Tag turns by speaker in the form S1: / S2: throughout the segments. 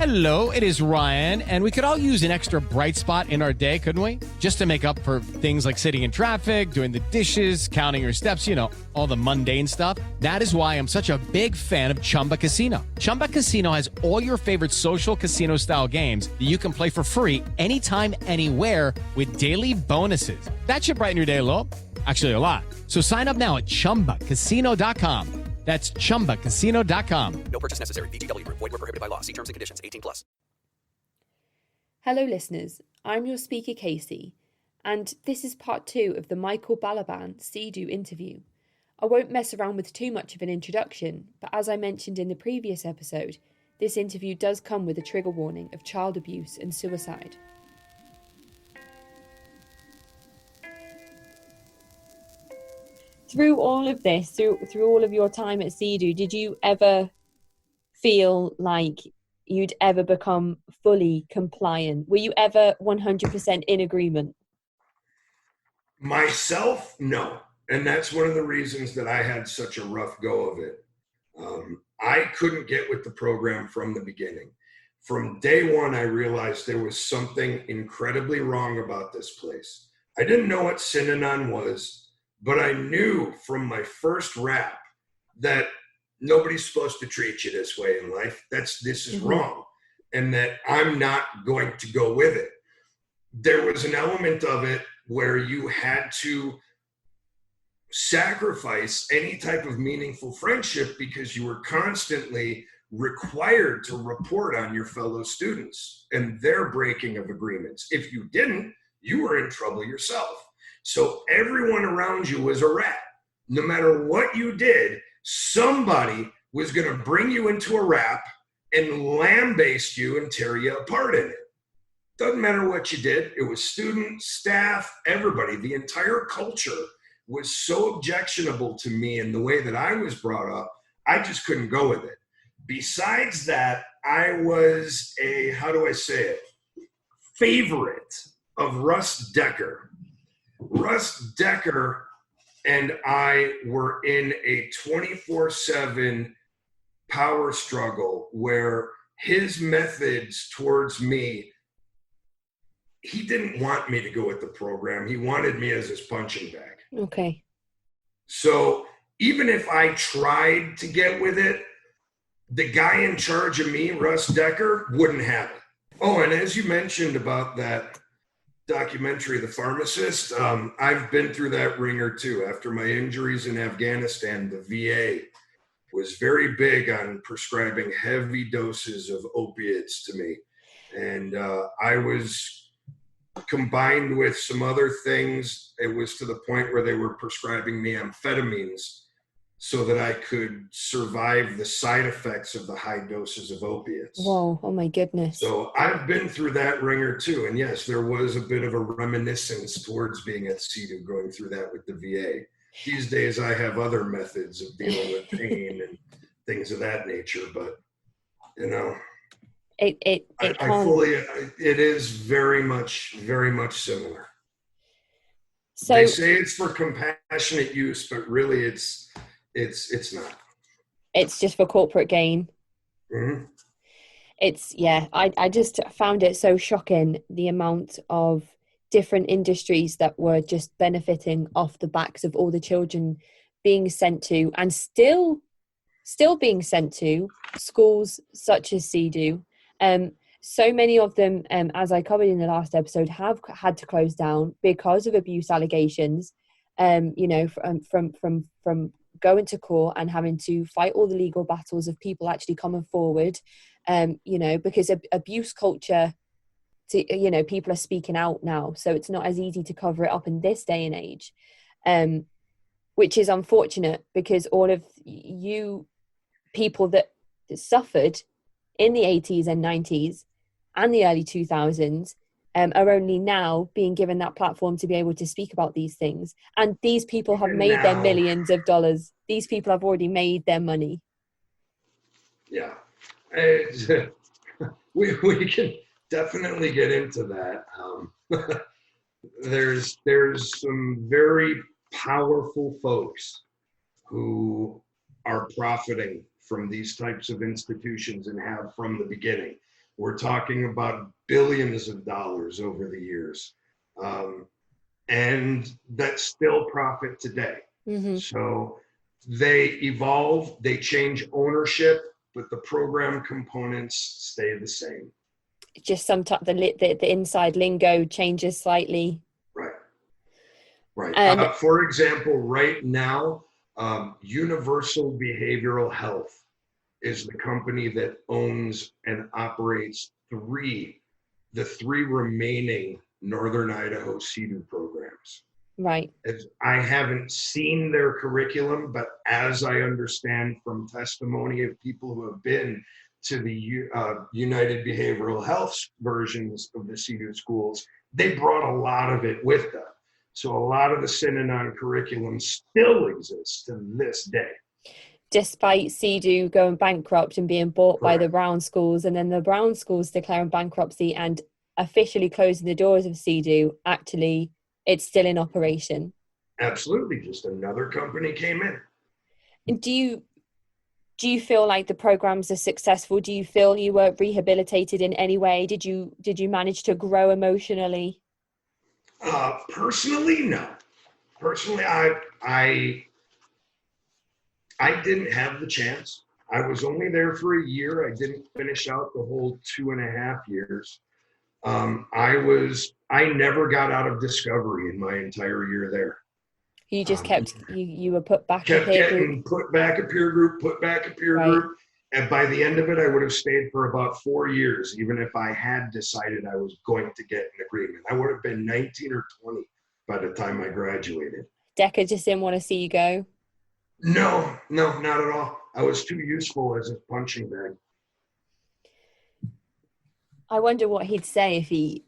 S1: Hello, it is Ryan, and we could all use an extra bright spot in our day, couldn't we? Just to make up for things like sitting in traffic, doing the dishes, counting your steps, all the mundane stuff. That is why I'm such a big fan of Chumba Casino. Chumba Casino has all your favorite social casino-style games that you can play for free anytime, anywhere with daily bonuses. That should brighten your day a little. Actually, a lot. So sign up now at ChumbaCasino.com. That's ChumbaCasino.com.
S2: No purchase necessary. VGW Group. Void where prohibited by law. See terms and conditions. 18+.
S3: Hello listeners, I'm your speaker Casey, and this is part 2 of the Michael Balaban CEDU interview. I won't mess around with too much of an introduction, but as I mentioned in the previous episode, this interview does come with a trigger warning of child abuse and suicide. Through all of this, through all of your time at CEDU, did you ever feel like you'd ever become fully compliant? Were you ever 100% in agreement?
S4: Myself, no. And that's one of the reasons that I had such a rough go of it. I couldn't get with the program from the beginning. From day one, I realized there was something incredibly wrong about this place. I didn't know what Synanon was, but I knew from my first rap that nobody's supposed to treat you this way in life. This is wrong, and that I'm not going to go with it. There was an element of it where you had to sacrifice any type of meaningful friendship because you were constantly required to report on your fellow students and their breaking of agreements. If you didn't, you were in trouble yourself. So everyone around you was a rat. No matter what you did, somebody was going to bring you into a rap and lambaste you and tear you apart in it. Doesn't matter what you did. It was students, staff, everybody. The entire culture was so objectionable to me in the way that I was brought up, I just couldn't go with it. Besides that, I was a, favorite of Russ Decker. Russ Decker and I were in a 24/7 power struggle where his methods towards me, he didn't want me to go with the program. He wanted me as his punching bag.
S3: Okay.
S4: So even if I tried to get with it, the guy in charge of me, Russ Decker, wouldn't have it. Oh, and as you mentioned about that documentary, The Pharmacist, I've been through that ringer too. After my injuries in Afghanistan, the VA was very big on prescribing heavy doses of opiates to me. And I was, combined with some other things, it was to the point where they were prescribing me amphetamines so that I could survive the side effects of the high doses of opiates.
S3: Whoa, oh my goodness.
S4: So I've been through that ringer too. And yes, there was a bit of a reminiscence towards being at CEDU, going through that with the VA. These days I have other methods of dealing with pain and things of that nature, but it is very much similar. So they say it's for compassionate use, but really it's not.
S3: It's just for corporate gain.
S4: Mm-hmm.
S3: I just found it so shocking, the amount of different industries that were just benefiting off the backs of all the children being sent to, and still being sent to schools such as CEDU. So many of them, as I covered in the last episode, have had to close down because of abuse allegations. From going to court and having to fight all the legal battles of people actually coming forward, because abuse culture, people are speaking out now. So it's not as easy to cover it up in this day and age, which is unfortunate, because all of you people that suffered in the 80s and 90s and the early 2000s are only now being given that platform to be able to speak about these things. And these people have made their millions of dollars. These people have already made their money.
S4: Yeah. We can definitely get into that. There's some very powerful folks who are profiting from these types of institutions and have from the beginning. We're talking about billions of dollars over the years. And that's still profit today.
S3: Mm-hmm.
S4: So they evolve, they change ownership, but the program components stay the same.
S3: Just sometimes the inside lingo changes slightly.
S4: Right. Right.
S3: And
S4: For example, right now, Universal Behavioral Health is the company that owns and operates the three remaining Northern Idaho CEDU programs.
S3: right.
S4: I haven't seen their curriculum, but as I understand from testimony of people who have been to the United Behavioral Health versions of the CEDU schools, they brought a lot of it with them. So a lot of the Synanon curriculum still exists to this day.
S3: Despite CEDU going bankrupt and being bought by
S4: Correct.
S3: the Brown schools, and then the Brown schools declaring bankruptcy and officially closing the doors of CEDU, actually, it's still in operation.
S4: Absolutely, just another company came in.
S3: And do you feel like the programs are successful? Do you feel you were rehabilitated in any way? Did you manage to grow emotionally?
S4: Personally, no. Personally, I didn't have the chance. I was only there for a year. I didn't finish out the whole 2.5 years. I never got out of Discovery in my entire year there.
S3: You just you were put back in
S4: Kept
S3: peer
S4: getting
S3: group.
S4: put back a peer group, put back a peer
S3: Right.
S4: group. And by the end of it, I would have stayed for about 4 years, even if I had decided I was going to get an agreement. I would have been 19 or 20 by the time I graduated.
S3: Decker just didn't want to see you go.
S4: No, not at all. I was too useful as a punching bag.
S3: I wonder what he'd say if he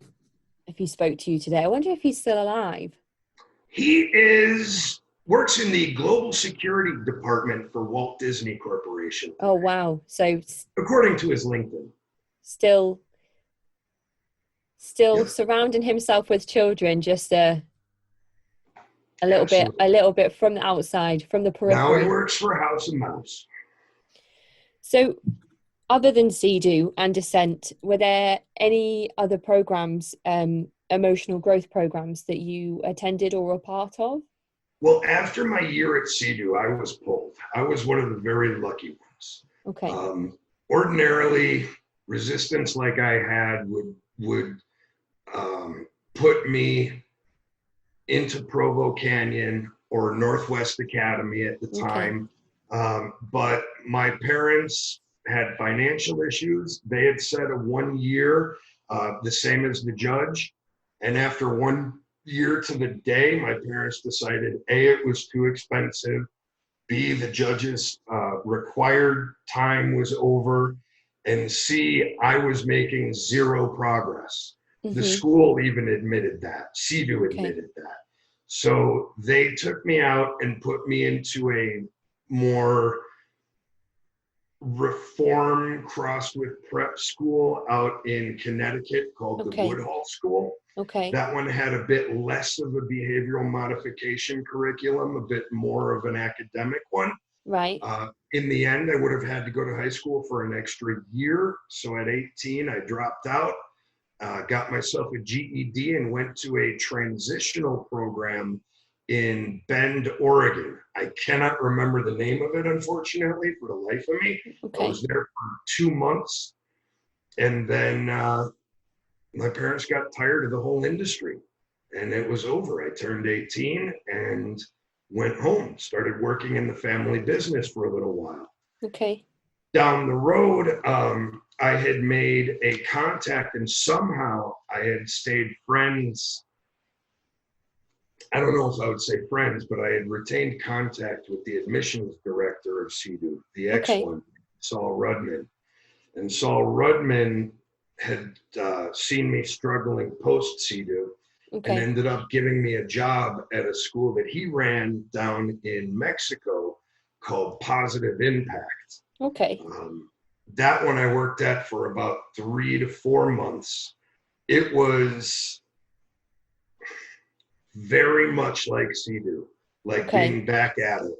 S3: spoke to you today. I wonder if he's still alive.
S4: He works in the global security department for Walt Disney Corporation.
S3: Oh wow! So
S4: According to his LinkedIn.
S3: Still
S4: Yep.
S3: surrounding himself with children, just a
S4: Absolutely.
S3: little bit from the outside, from the periphery.
S4: Now he works for House of Mouse.
S3: So, other than CEDU and Descent, were there any other programs, emotional growth programs that you attended or were part of?
S4: Well, after my year at CEDU, I was pulled. I was one of the very lucky ones.
S3: Okay.
S4: Ordinarily, resistance like I had would put me into Provo Canyon or Northwest Academy at the time. But my parents had financial issues. They had set a 1 year, the same as the judge. And after 1 year to the day, my parents decided A, it was too expensive. B, the judge's required time was over. And C, I was making zero progress.
S3: Mm-hmm.
S4: The school even admitted that. CEDU admitted that. So they took me out and put me into a more reform crossed with prep school out in Connecticut called the Woodhull School.
S3: Okay.
S4: That one had a bit less of a behavioral modification curriculum, a bit more of an academic one.
S3: Right.
S4: In the end, I would have had to go to high school for an extra year. So at 18, I dropped out, got myself a GED and went to a transitional program in Bend, Oregon. I cannot remember the name of it, unfortunately, for the life of me.
S3: Okay.
S4: I was there for 2 months. And then my parents got tired of the whole industry and it was over. I turned 18 and went home, started working in the family business for a little while.
S3: Okay.
S4: Down the road, I had made a contact and somehow I had stayed friends. I don't know if I would say friends, but I had retained contact with the admissions director of CEDU, the excellent Saul Rudman. And Saul Rudman had seen me struggling post CEDU and ended up giving me a job at a school that he ran down in Mexico called Positive Impact.
S3: Okay.
S4: That one I worked at for about 3 to 4 months. It was very much like CEDU, like being back at it.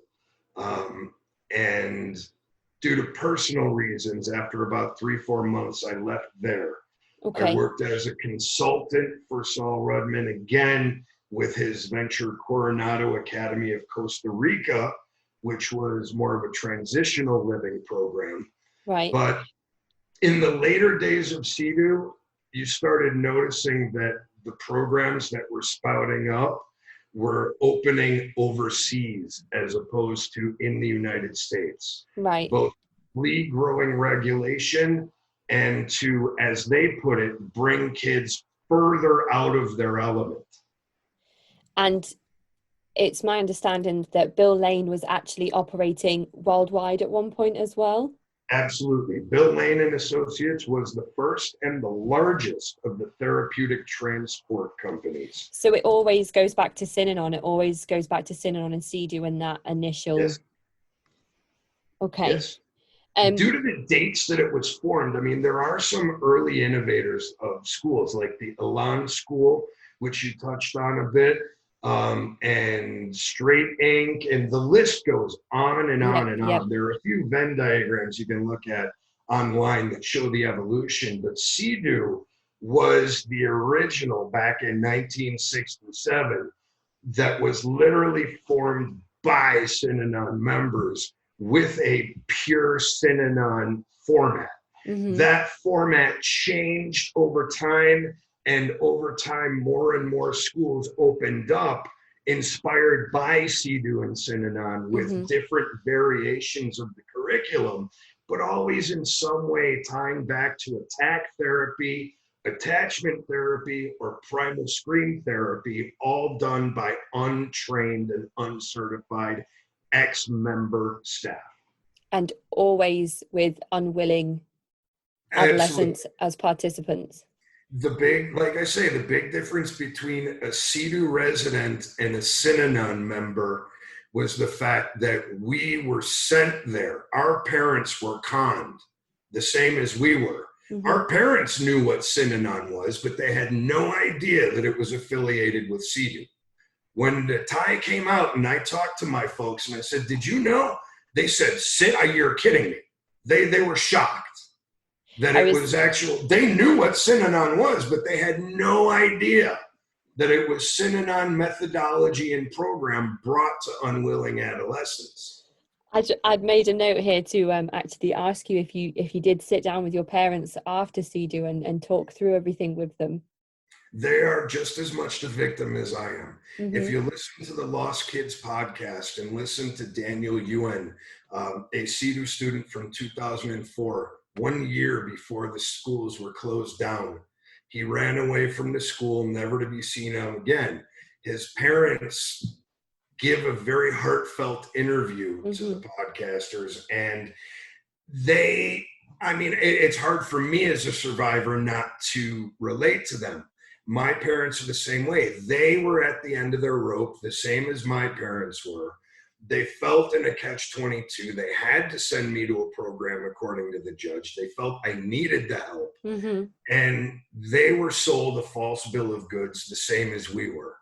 S4: And due to personal reasons, after about 3-4 months, I left there. I
S3: Okay.
S4: worked as a consultant for Saul Rudman again with his venture Coronado Academy of Costa Rica, which was more of a transitional living program.
S3: Right.
S4: But in the later days of CEDU, you started noticing that the programs that were spouting up were opening overseas as opposed to in the United States.
S3: Right.
S4: Both league growing regulation and to, as they put it, bring kids further out of their element.
S3: And it's my understanding that Bill Lane was actually operating worldwide at one point as well.
S4: Absolutely. Bill Lane and Associates was the first and the largest of the therapeutic transport companies.
S3: So it always goes back to Synanon. It always goes back to Synanon and CEDU and that initial.
S4: Yes.
S3: Okay.
S4: Yes. Due to the dates that it was formed, I mean, there are some early innovators of schools like the Elan School, which you touched on a bit, and Straight Ink, and the list goes on and on and on. There are a few Venn diagrams you can look at online that show the evolution, but CEDU was the original back in 1967 that was literally formed by Synanon members with a pure Synanon format.
S3: Mm-hmm.
S4: That format changed over time, and over time, more and more schools opened up, inspired by CEDU and Synanon with different variations of the curriculum, but always in some way tying back to attack therapy, attachment therapy, or primal scream therapy, all done by untrained and uncertified ex-member staff.
S3: And always with unwilling adolescents as participants.
S4: The big, like I say, the big difference between a CEDU resident and a Synanon member was the fact that we were sent there. Our parents were conned, the same as we were. Mm-hmm. Our parents knew what Synanon was, but they had no idea that it was affiliated with CEDU. When the tie came out and I talked to my folks and I said, "Did you know?" They said, "You're kidding me." They were shocked that it was actual. They knew what Synanon was, but they had no idea that it was Synanon methodology and program brought to unwilling adolescents.
S3: I'd made a note here to actually ask you if you did sit down with your parents after CEDU and talk through everything with them.
S4: They are just as much the victim as I am. Mm-hmm. If you listen to the Lost Kids podcast and listen to Daniel Yuen, a CEDU student from 2004, 1 year before the schools were closed down, he ran away from the school, never to be seen again. His parents give a very heartfelt interview to the podcasters, and it's hard for me as a survivor not to relate to them. My parents are the same way. They were at the end of their rope, the same as my parents were. They felt in a catch-22. They had to send me to a program according to the judge. They felt I needed the help. Mm-hmm. And they were sold a false bill of goods the same as we were.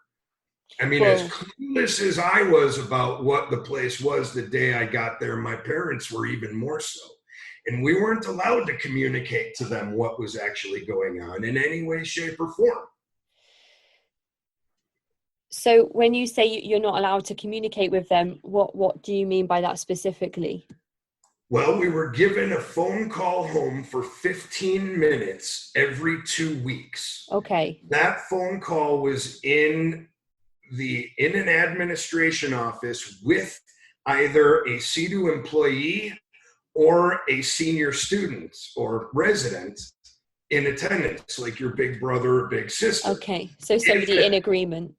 S4: I mean, as clueless as I was about what the place was the day I got there, my parents were even more so. And we weren't allowed to communicate to them what was actually going on in any way, shape, or form.
S3: So when you say you're not allowed to communicate with them, what do you mean by that specifically?
S4: Well, we were given a phone call home for 15 minutes every 2 weeks.
S3: Okay.
S4: That phone call was in an administration office with either a CEDU employee or a senior student or resident in attendance, like your big brother or big sister.
S3: Okay, so somebody in agreement.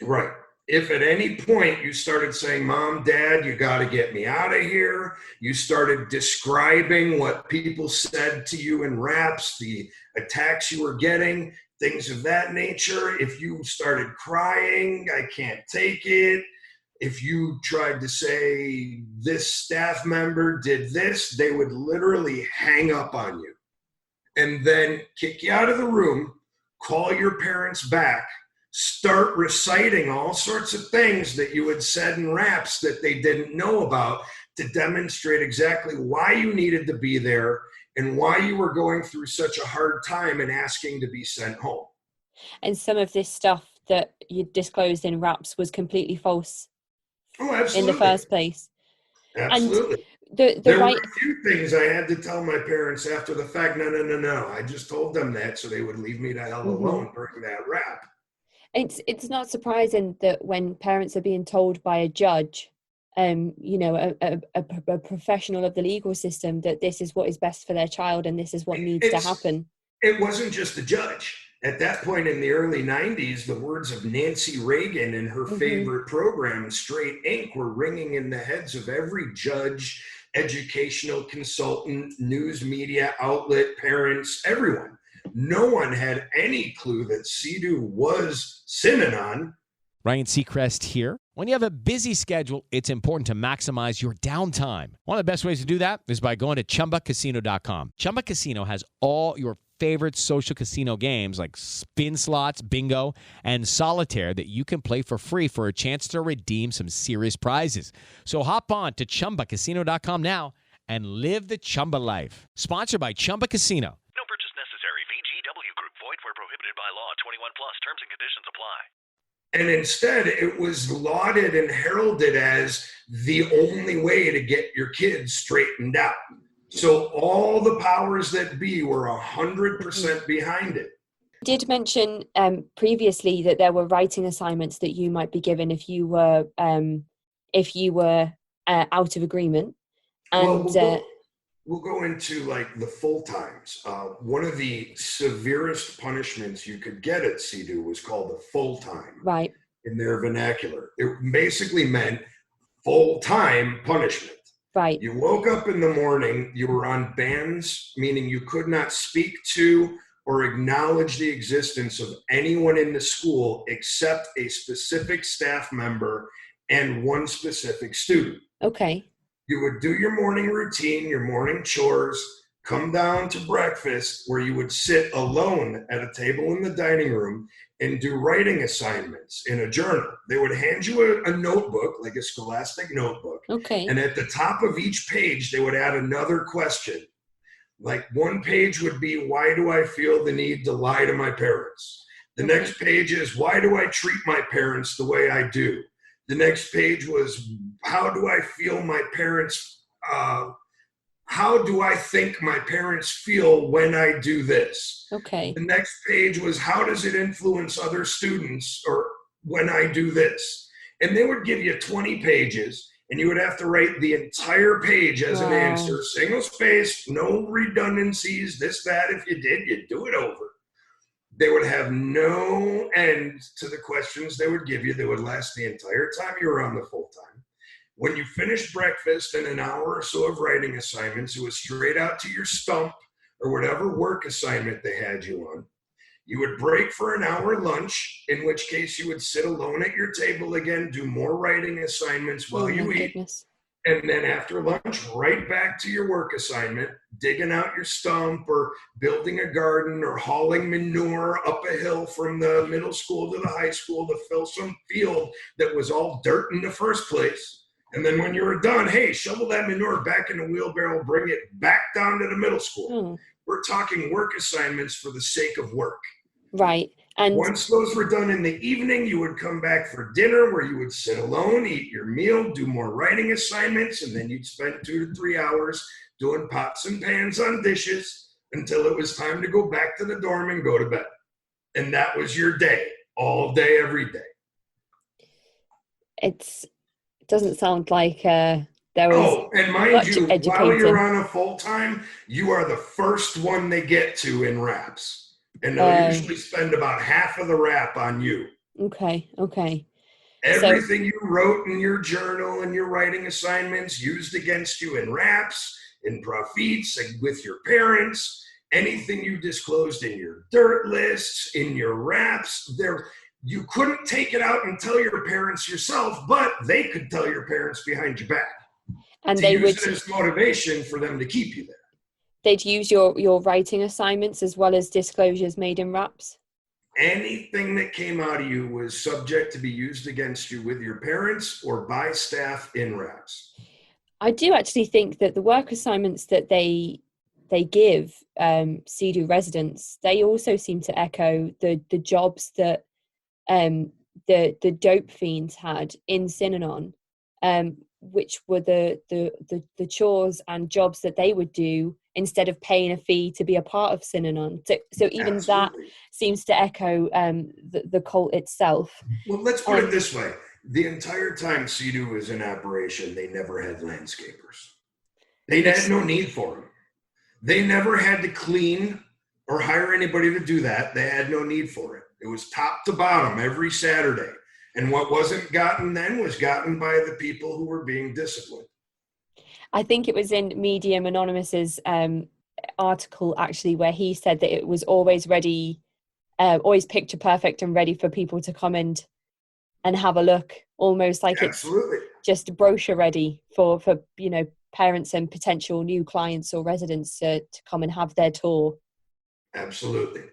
S4: Right. If at any point you started saying, "Mom, Dad, you got to get me out of here," you started describing what people said to you in raps, the attacks you were getting, things of that nature. If you started crying, "I can't take it." If you tried to say this staff member did this, they would literally hang up on you and then kick you out of the room, call your parents back, start reciting all sorts of things that you had said in raps that they didn't know about, to demonstrate exactly why you needed to be there and why you were going through such a hard time and asking to be sent home.
S3: And some of this stuff that you disclosed in raps was completely false
S4: Oh,
S3: in
S4: absolutely.
S3: the first place.
S4: Absolutely.
S3: And
S4: there were a few things I had to tell my parents after the fact. No. I just told them that so they would leave me the hell alone during that rap.
S3: It's not surprising that when parents are being told by a judge, you know, a professional of the legal system, that this is what is best for their child and this is what needs to happen.
S4: It wasn't just the judge. At that point in the early 90s, the words of Nancy Reagan and her favorite program, Straight Ink, were ringing in the heads of every judge, educational consultant, news media outlet, parents, everyone. No one had any clue that CEDU was Synanon.
S1: Ryan Seacrest here. When you have a busy schedule, it's important to maximize your downtime. One of the best ways to do that is by going to ChumbaCasino.com. Chumba Casino has all your favorite social casino games like spin slots, bingo, and solitaire that you can play for free for a chance to redeem some serious prizes. So hop on to ChumbaCasino.com now and live the Chumba life. Sponsored by Chumba Casino.
S5: No purchase necessary. VGW Group. Void where prohibited by law. 21 plus. Terms and conditions apply.
S4: And instead, it was lauded and heralded as the only way to get your kids straightened out. So all the powers that be were 100% behind it.
S3: You did mention previously that there were writing assignments that you might be given if you were out of agreement. And
S4: we'll go into like the full times. One of the severest punishments you could get at CEDU was called a full time.
S3: Right.
S4: In their vernacular, it basically meant full time punishment.
S3: Right.
S4: You woke up in the morning, you were on bans, meaning you could not speak to or acknowledge the existence of anyone in the school except a specific staff member and one specific student.
S3: Okay.
S4: You would do your morning routine, your morning chores, come down to breakfast where you would sit alone at a table in the dining room and do writing assignments in a journal. They would hand you a notebook, like a scholastic notebook.
S3: Okay.
S4: And at the top of each page, they would add another question. Like one page would be, why do I feel the need to lie to my parents? The next page is, why do I treat my parents the way I do? The next page was, how do I feel my parents, how do I think my parents feel when I do this?
S3: Okay.
S4: The next page was, how does it influence other students or when I do this? And they would give you 20 pages and you would have to write the entire page as an answer, single space, no redundancies, this, that. If you did, you'd do it over. They would have no end to the questions they would give you. They would last the entire time you were on the full time. When you finished breakfast and an hour or so of writing assignments, it was straight out to your stump or whatever work assignment they had you on. You would break for an hour lunch, in which case you would sit alone at your table again, do more writing assignments while you eat.
S3: Goodness.
S4: And then after lunch, right back to your work assignment, digging out your stump or building a garden or hauling manure up a hill from the middle school to the high school to fill some field that was all dirt in the first place. And then when you were done, hey, shovel that manure back in the wheelbarrow, bring it back down to the middle school. We're talking work assignments for the sake of work.
S3: Right. And
S4: once those were done in the evening, you would come back for dinner where you would sit alone, eat your meal, do more writing assignments, and then you'd spend 2 to 3 hours doing pots and pans on dishes until it was time to go back to the dorm and go to bed. And that was your day, all day, every day.
S3: it doesn't sound like there was.
S4: Oh, and mind you, while you're on a full-time, you are the first one they get to in raps. And they'll usually spend about half of the rap on you.
S3: Okay.
S4: Everything you wrote in your journal and your writing assignments used against you in raps, in profits, and with your parents, anything you disclosed in your dirt lists, in your raps, you couldn't take it out and tell your parents yourself, but they could tell your parents behind your back.
S3: And
S4: they would use it as motivation for them to keep you there.
S3: They'd use your writing assignments as well as disclosures made in raps?
S4: Anything that came out of you was subject to be used against you with your parents or by staff in raps.
S3: I do actually think that the work assignments that they give CEDU residents, they also seem to echo the jobs that the dope fiends had in Synanon, which were the chores and jobs that they would do instead of paying a fee to be a part of Synanon. So even that
S4: Absolutely.
S3: seems to echo the cult itself.
S4: Well, let's put it this way. The entire time CEDU was in operation, they never had landscapers. They had no need for them. They never had to clean or hire anybody to do that. They had no need for it. It was top to bottom every Saturday. And what wasn't gotten then was gotten by the people who were being disciplined.
S3: I think it was in Medium Anonymous's article, actually, where he said that it was always ready, always picture perfect and ready for people to come and have a look, almost like
S4: Absolutely.
S3: it's just brochure ready for parents and potential new clients or residents to come and have their tour.
S4: Absolutely.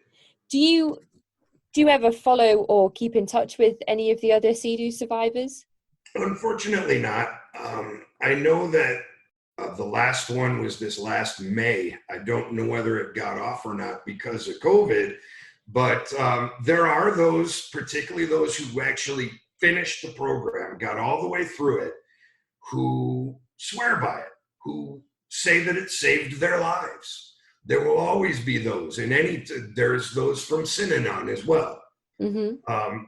S3: Do you ever follow or keep in touch with any of the other CEDU survivors?
S4: Unfortunately not. I know that the last one was this last May. I don't know whether it got off or not because of COVID, but there are those, particularly those who actually finished the program, got all the way through it, who swear by it, who say that it saved their lives. There will always be those, and there's those from Synanon as well.
S3: Mm-hmm.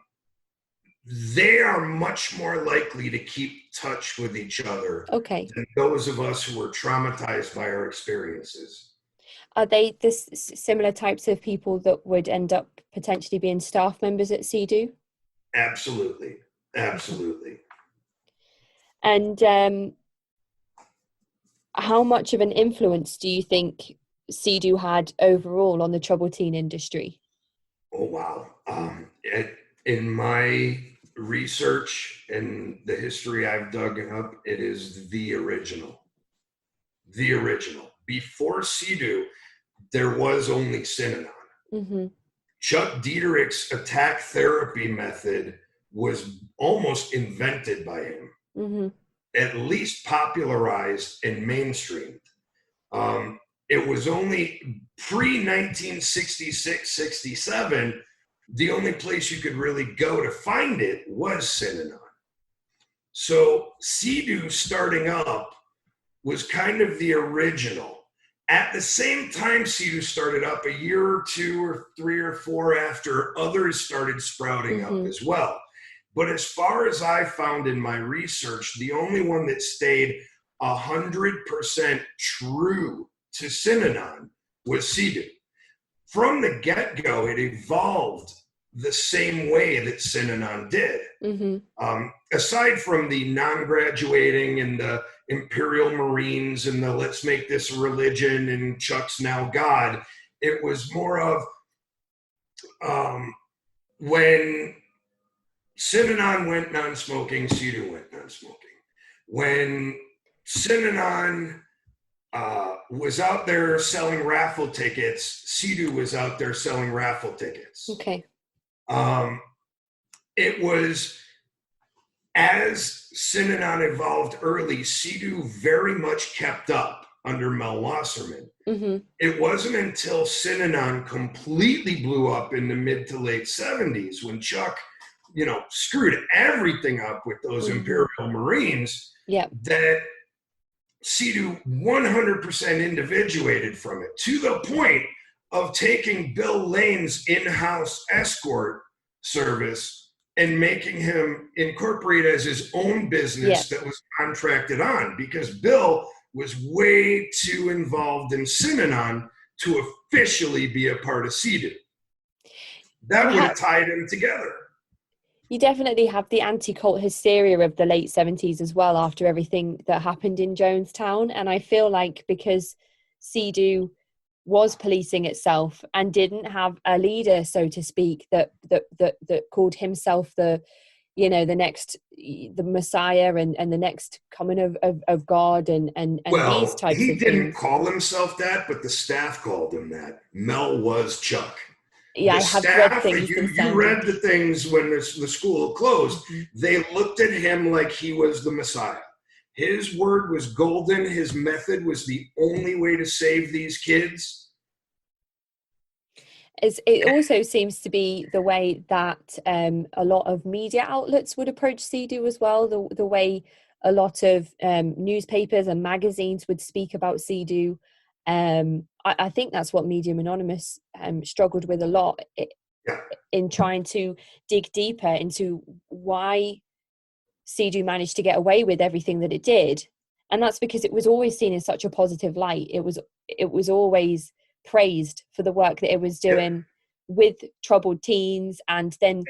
S4: They are much more likely to keep touch with each other than those of us who were traumatized by our experiences.
S3: Are they this similar types of people that would end up potentially being staff members at CEDU?
S4: Absolutely. Absolutely.
S3: And how much of an influence do you think CEDU had overall on the troubled teen industry?
S4: Oh, wow. In my research and the history I've dug up, it is the original. The original. Before CEDU, there was only Synanon.
S3: Mm-hmm.
S4: Chuck Dieterich's attack therapy method was almost invented by him,
S3: Mm-hmm.
S4: at least popularized and mainstreamed. It was only pre-1966, 67, the only place you could really go to find it was Synanon. So CEDU starting up was kind of the original. At the same time CEDU started up, a year or two or three or four after, others started sprouting up as well. But as far as I found in my research, the only one that stayed 100% true to Synanon was CEDU. From the get-go, it evolved the same way that Synanon did.
S3: Mm-hmm.
S4: Aside from the non-graduating and the Imperial Marines and the let's make this a religion and Chuck's now God, it was more of when Synanon went non-smoking, CEDU went non-smoking. When Synanon was out there selling raffle tickets, CEDU was out there selling raffle tickets.
S3: Okay.
S4: It was, as Synanon evolved early, CEDU very much kept up under Mel Wasserman.
S3: Mm-hmm.
S4: It wasn't until Synanon completely blew up in the mid to late 70s when Chuck, screwed everything up with those Imperial Marines, that CEDU 100% individuated from it, to the point of taking Bill Lane's in-house escort service and making him incorporate as his own business that was contracted on, because Bill was way too involved in Synanon to officially be a part of CEDU. That would have tied him together.
S3: You definitely have the anti-cult hysteria of the late 70s as well, after everything that happened in Jonestown. And I feel like because CEDU was policing itself and didn't have a leader, so to speak, that called himself the Messiah and the next coming of God and these types of things.
S4: He didn't call himself that, but the staff called him that. Mel was Chuck.
S3: Yeah,
S4: the
S3: I have
S4: staff,
S3: read things.
S4: You read the things when the school closed. They looked at him like he was the Messiah. His word was golden. His method was the only way to save these kids.
S3: It also seems to be the way that a lot of media outlets would approach CEDU as well. The way a lot of newspapers and magazines would speak about CEDU. I think that's what Medium Anonymous struggled with a lot in trying to dig deeper into why CEDU managed to get away with everything that it did. And that's because it was always seen in such a positive light. It was always praised for the work that it was doing with troubled teens. And then,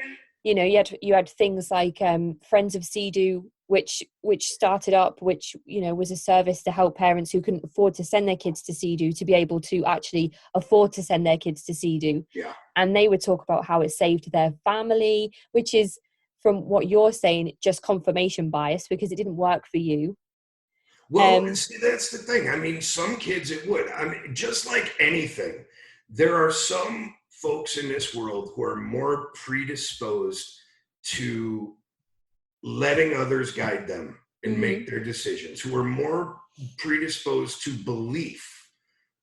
S3: you know, you had things like Friends of CEDU, which started up, which, you know, was a service to help parents who couldn't afford to send their kids to CEDU to be able to actually afford to send their kids to CEDU.
S4: Yeah.
S3: And they would talk about how it saved their family, which is, from what you're saying, just confirmation bias because it didn't work for you.
S4: Well, see, that's the thing. I mean, some kids it would. I mean, just like anything, there are some folks in this world who are more predisposed to letting others guide them and make their decisions, who are more predisposed to belief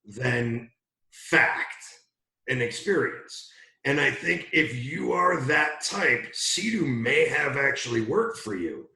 S4: than fact and experience. And I think if you are that type, CEDU may have actually worked for you.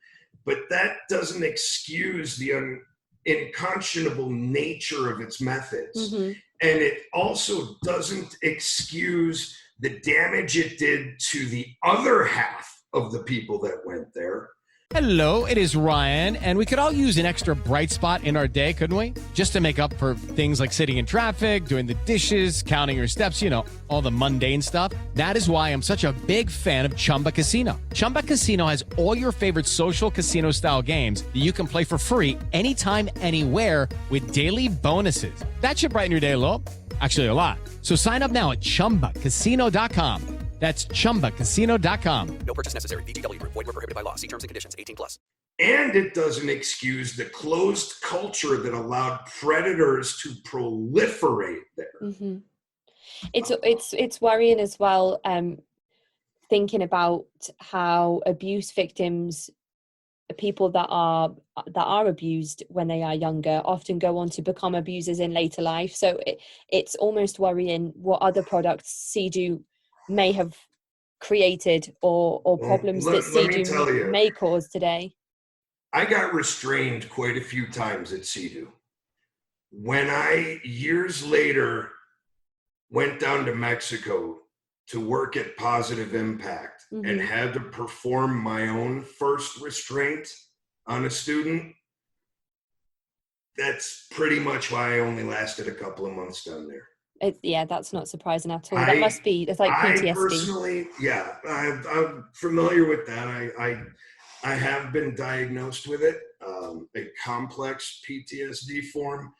S4: But that doesn't excuse the unconscionable nature of its methods. And it also doesn't excuse the damage it did to the other half of the people that went there.
S1: Hello, it is Ryan, and we could all use an extra bright spot in our day, couldn't we? Just to make up for things like sitting in traffic, doing the dishes, counting your steps, you know, all the mundane stuff. That is why I'm such a big fan of Chumba Casino. Chumba Casino has all your favorite social casino-style games that you can play for free anytime, anywhere with daily bonuses. That should brighten your day a little. Actually, a lot. So sign up now at ChumbaCasino.com. That's ChumbaCasino.com.
S2: No purchase necessary. VGW Group. Void where prohibited by law. See terms and conditions. 18+.
S4: And it doesn't excuse the closed culture that allowed predators to proliferate there.
S3: It's worrying as well. Thinking about how abuse victims, people that are abused when they are younger, often go on to become abusers in later life. So it's almost worrying what other products CEDU may have created or problems that CEDU may cause today.
S4: I got restrained quite a few times at CEDU. When I, years later, went down to Mexico to work at Positive Impact and had to perform my own first restraint on a student, that's pretty much why I only lasted a couple of months down there.
S3: That's not surprising at all. It's like PTSD.
S4: I personally, I'm familiar with that. I have been diagnosed with it, a complex PTSD form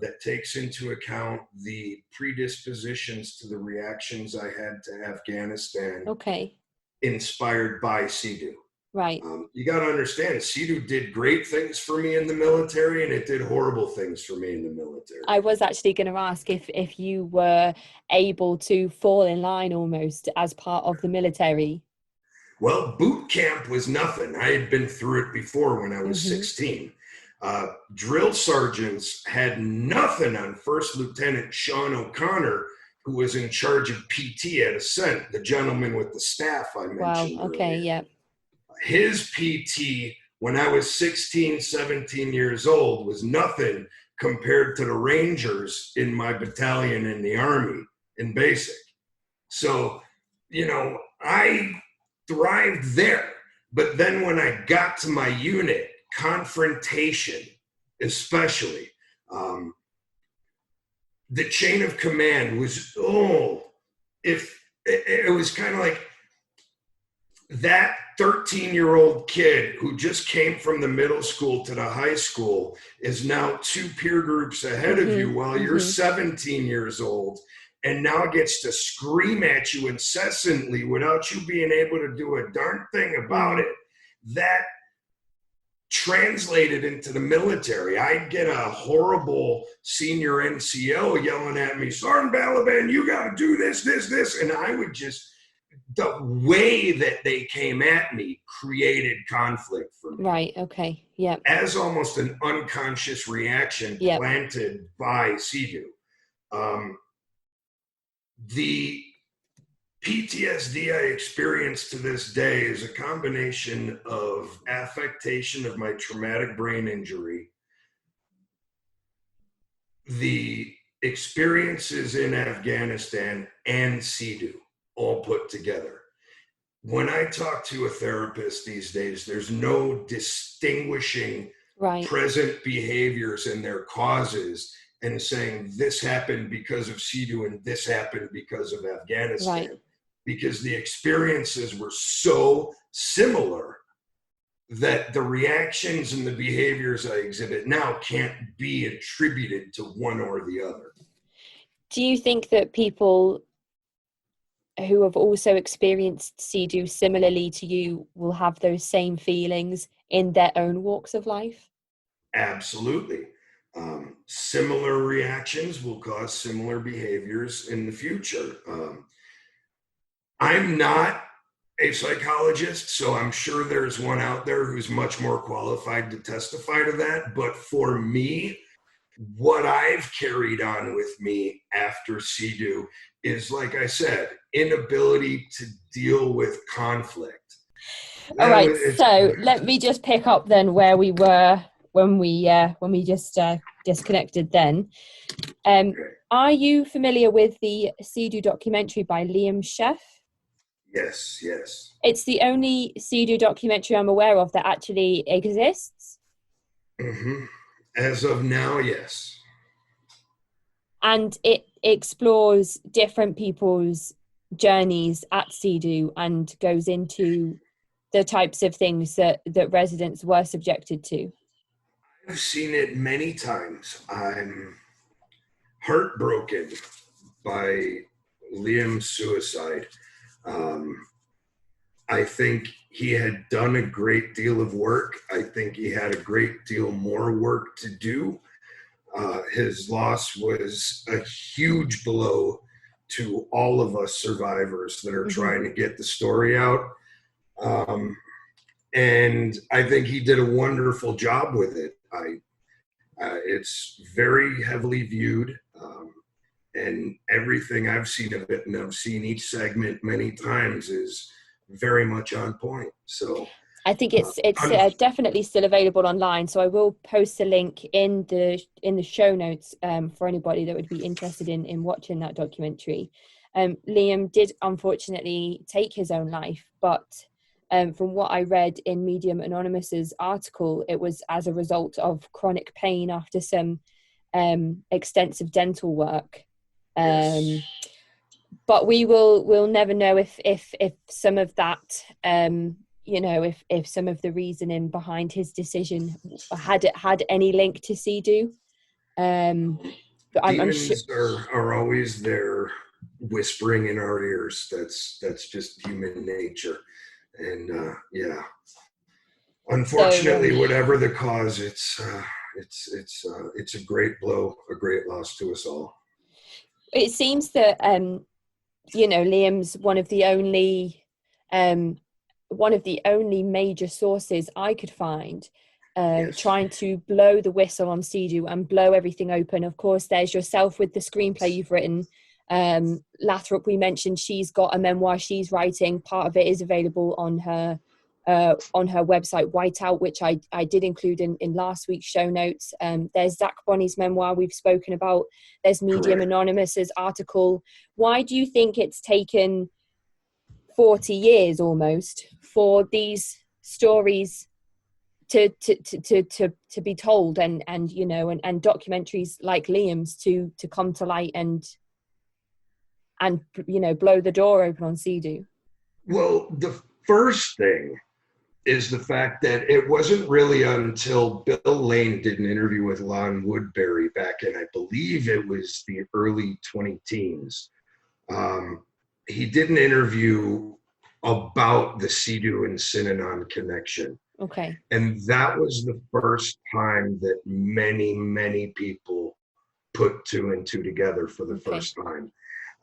S4: that takes into account the predispositions to the reactions I had to Afghanistan.
S3: Okay.
S4: Inspired by CEDU.
S3: Right.
S4: You got to understand, CEDU did great things for me in the military, and it did horrible things for me in the military.
S3: I was actually going to ask if you were able to fall in line almost as part of the military.
S4: Well, boot camp was nothing. I had been through it before when I was 16. Drill sergeants had nothing on First Lieutenant Sean O'Connor, who was in charge of PT at Ascent, the gentleman with the staff I mentioned.
S3: Wow, okay,
S4: earlier.
S3: yeah.
S4: His PT when I was 16, 17 years old was nothing compared to the Rangers in my battalion in the Army in basic. So, I thrived there. But then when I got to my unit, confrontation especially, the chain of command was, it was kind of like that 13-year-old kid who just came from the middle school to the high school is now 2 peer groups ahead of you while you're 17 years old and now gets to scream at you incessantly without you being able to do a darn thing about it. That translated into the military. I'd get a horrible senior NCO yelling at me, Sergeant Balaban, you got to do this. And I would just the way that they came at me created conflict for me.
S3: Right. Okay. Yeah.
S4: As almost an unconscious reaction
S3: Yep.
S4: planted by CEDU. The PTSD I experience to this day is a combination of affectation of my traumatic brain injury, the experiences in Afghanistan, and CEDU all put together. When I talk to a therapist these days, there's no distinguishing
S3: Right.
S4: present behaviors and their causes and saying this happened because of CEDU and this happened because of Afghanistan.
S3: Right.
S4: Because the experiences were so similar that the reactions and the behaviors I exhibit now can't be attributed to one or the other.
S3: Do you think that people who have also experienced CEDU similarly to you will have those same feelings in their own walks of life?
S4: Absolutely. Similar reactions will cause similar behaviors in the future. I'm not a psychologist, so I'm sure there's one out there who's much more qualified to testify to that. But for me, what I've carried on with me after CEDU is, like I said, inability to deal with conflict.
S3: All right, so let me just pick up then where we were when we just disconnected then. Are you familiar with the CEDU documentary by Liam Sheff?
S4: Yes.
S3: It's the only CEDU documentary I'm aware of that actually exists.
S4: Mm-hmm. As of now, yes.
S3: And it explores different people's journeys at CEDU and goes into the types of things that residents were subjected to.
S4: I've seen it many times. I'm heartbroken by Liam's suicide. I think he had done a great deal of work. I think he had a great deal more work to do. His loss was a huge blow to all of us survivors that are trying to get the story out. And I think he did a wonderful job with it. It's very heavily viewed, and everything I've seen of it, and I've seen each segment many times, is very much on point. So
S3: I think it's definitely still available online. So I will post a link in the show notes for anybody that would be interested in watching that documentary. Liam did unfortunately take his own life, but from what I read in Medium Anonymous's article, it was as a result of chronic pain after some extensive dental work.
S4: yes.
S3: But we'll never know if some of that, if some of the reasoning behind his decision had any link to CEDU. But I'm sure
S4: Demons are always there whispering in our ears. That's just human nature. And unfortunately, whatever the cause, it's a great blow, a great loss to us all.
S3: It seems that Liam's one of the only major sources I could find trying to blow the whistle on CEDU and blow everything open. Of course, there's yourself with the screenplay you've written. Lathrop, we mentioned, she's got a memoir she's writing. Part of it is available on her website, Whiteout, which I did include in last week's show notes. There's Zach Bonney's memoir we've spoken about. There's Medium Anonymous's article. Why do you think it's taken 40 years almost for these stories to be told and documentaries like Liam's to come to light and blow the door open on CEDU?
S4: Well, the first thing is the fact that it wasn't really until Bill Lane did an interview with Lon Woodbury back in, I believe it was the early 2010s. He did an interview about the CEDU and Synanon connection.
S3: Okay.
S4: And that was the first time that many, many people put two and two together for the first time.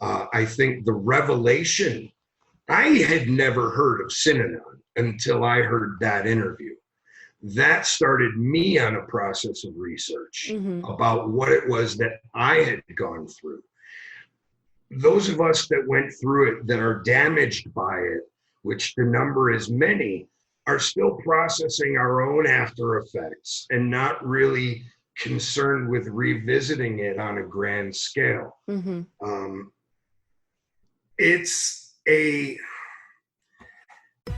S4: I think the revelation I had never heard of Synanon until I heard that interview. That started me on a process of research about what it was that I had gone through. Those of us that went through it that are damaged by it, which the number is many, are still processing our own after effects and not really concerned with revisiting it on a grand scale. It's a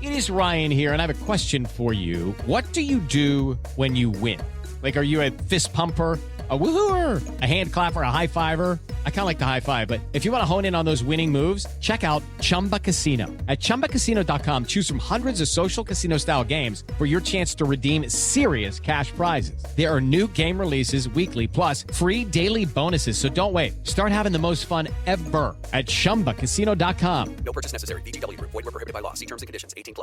S1: It is Ryan here, and I have a question for you. What do you do when you win? Like, are you a fist pumper, a woohooer, a hand clapper, a high fiver? I kind of like the high five, but if you want to hone in on those winning moves, check out Chumba Casino. At ChumbaCasino.com, choose from hundreds of social casino-style games for your chance to redeem serious cash prizes. There are new game releases weekly, plus free daily bonuses. So don't wait. Start having the most fun ever at ChumbaCasino.com.
S2: No purchase necessary. VGW Group. Void where prohibited by law. See terms and conditions. 18+.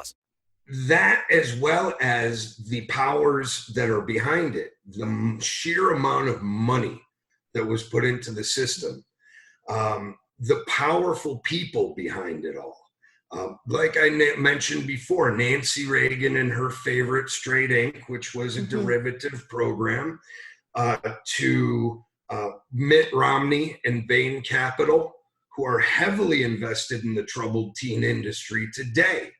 S4: that, as well as the powers that are behind it, the sheer amount of money that was put into the system, the powerful people behind it all. Like I mentioned before, Nancy Reagan and her favorite Straight Inc., which was a derivative program, to Mitt Romney and Bain Capital, who are heavily invested in the troubled teen industry today.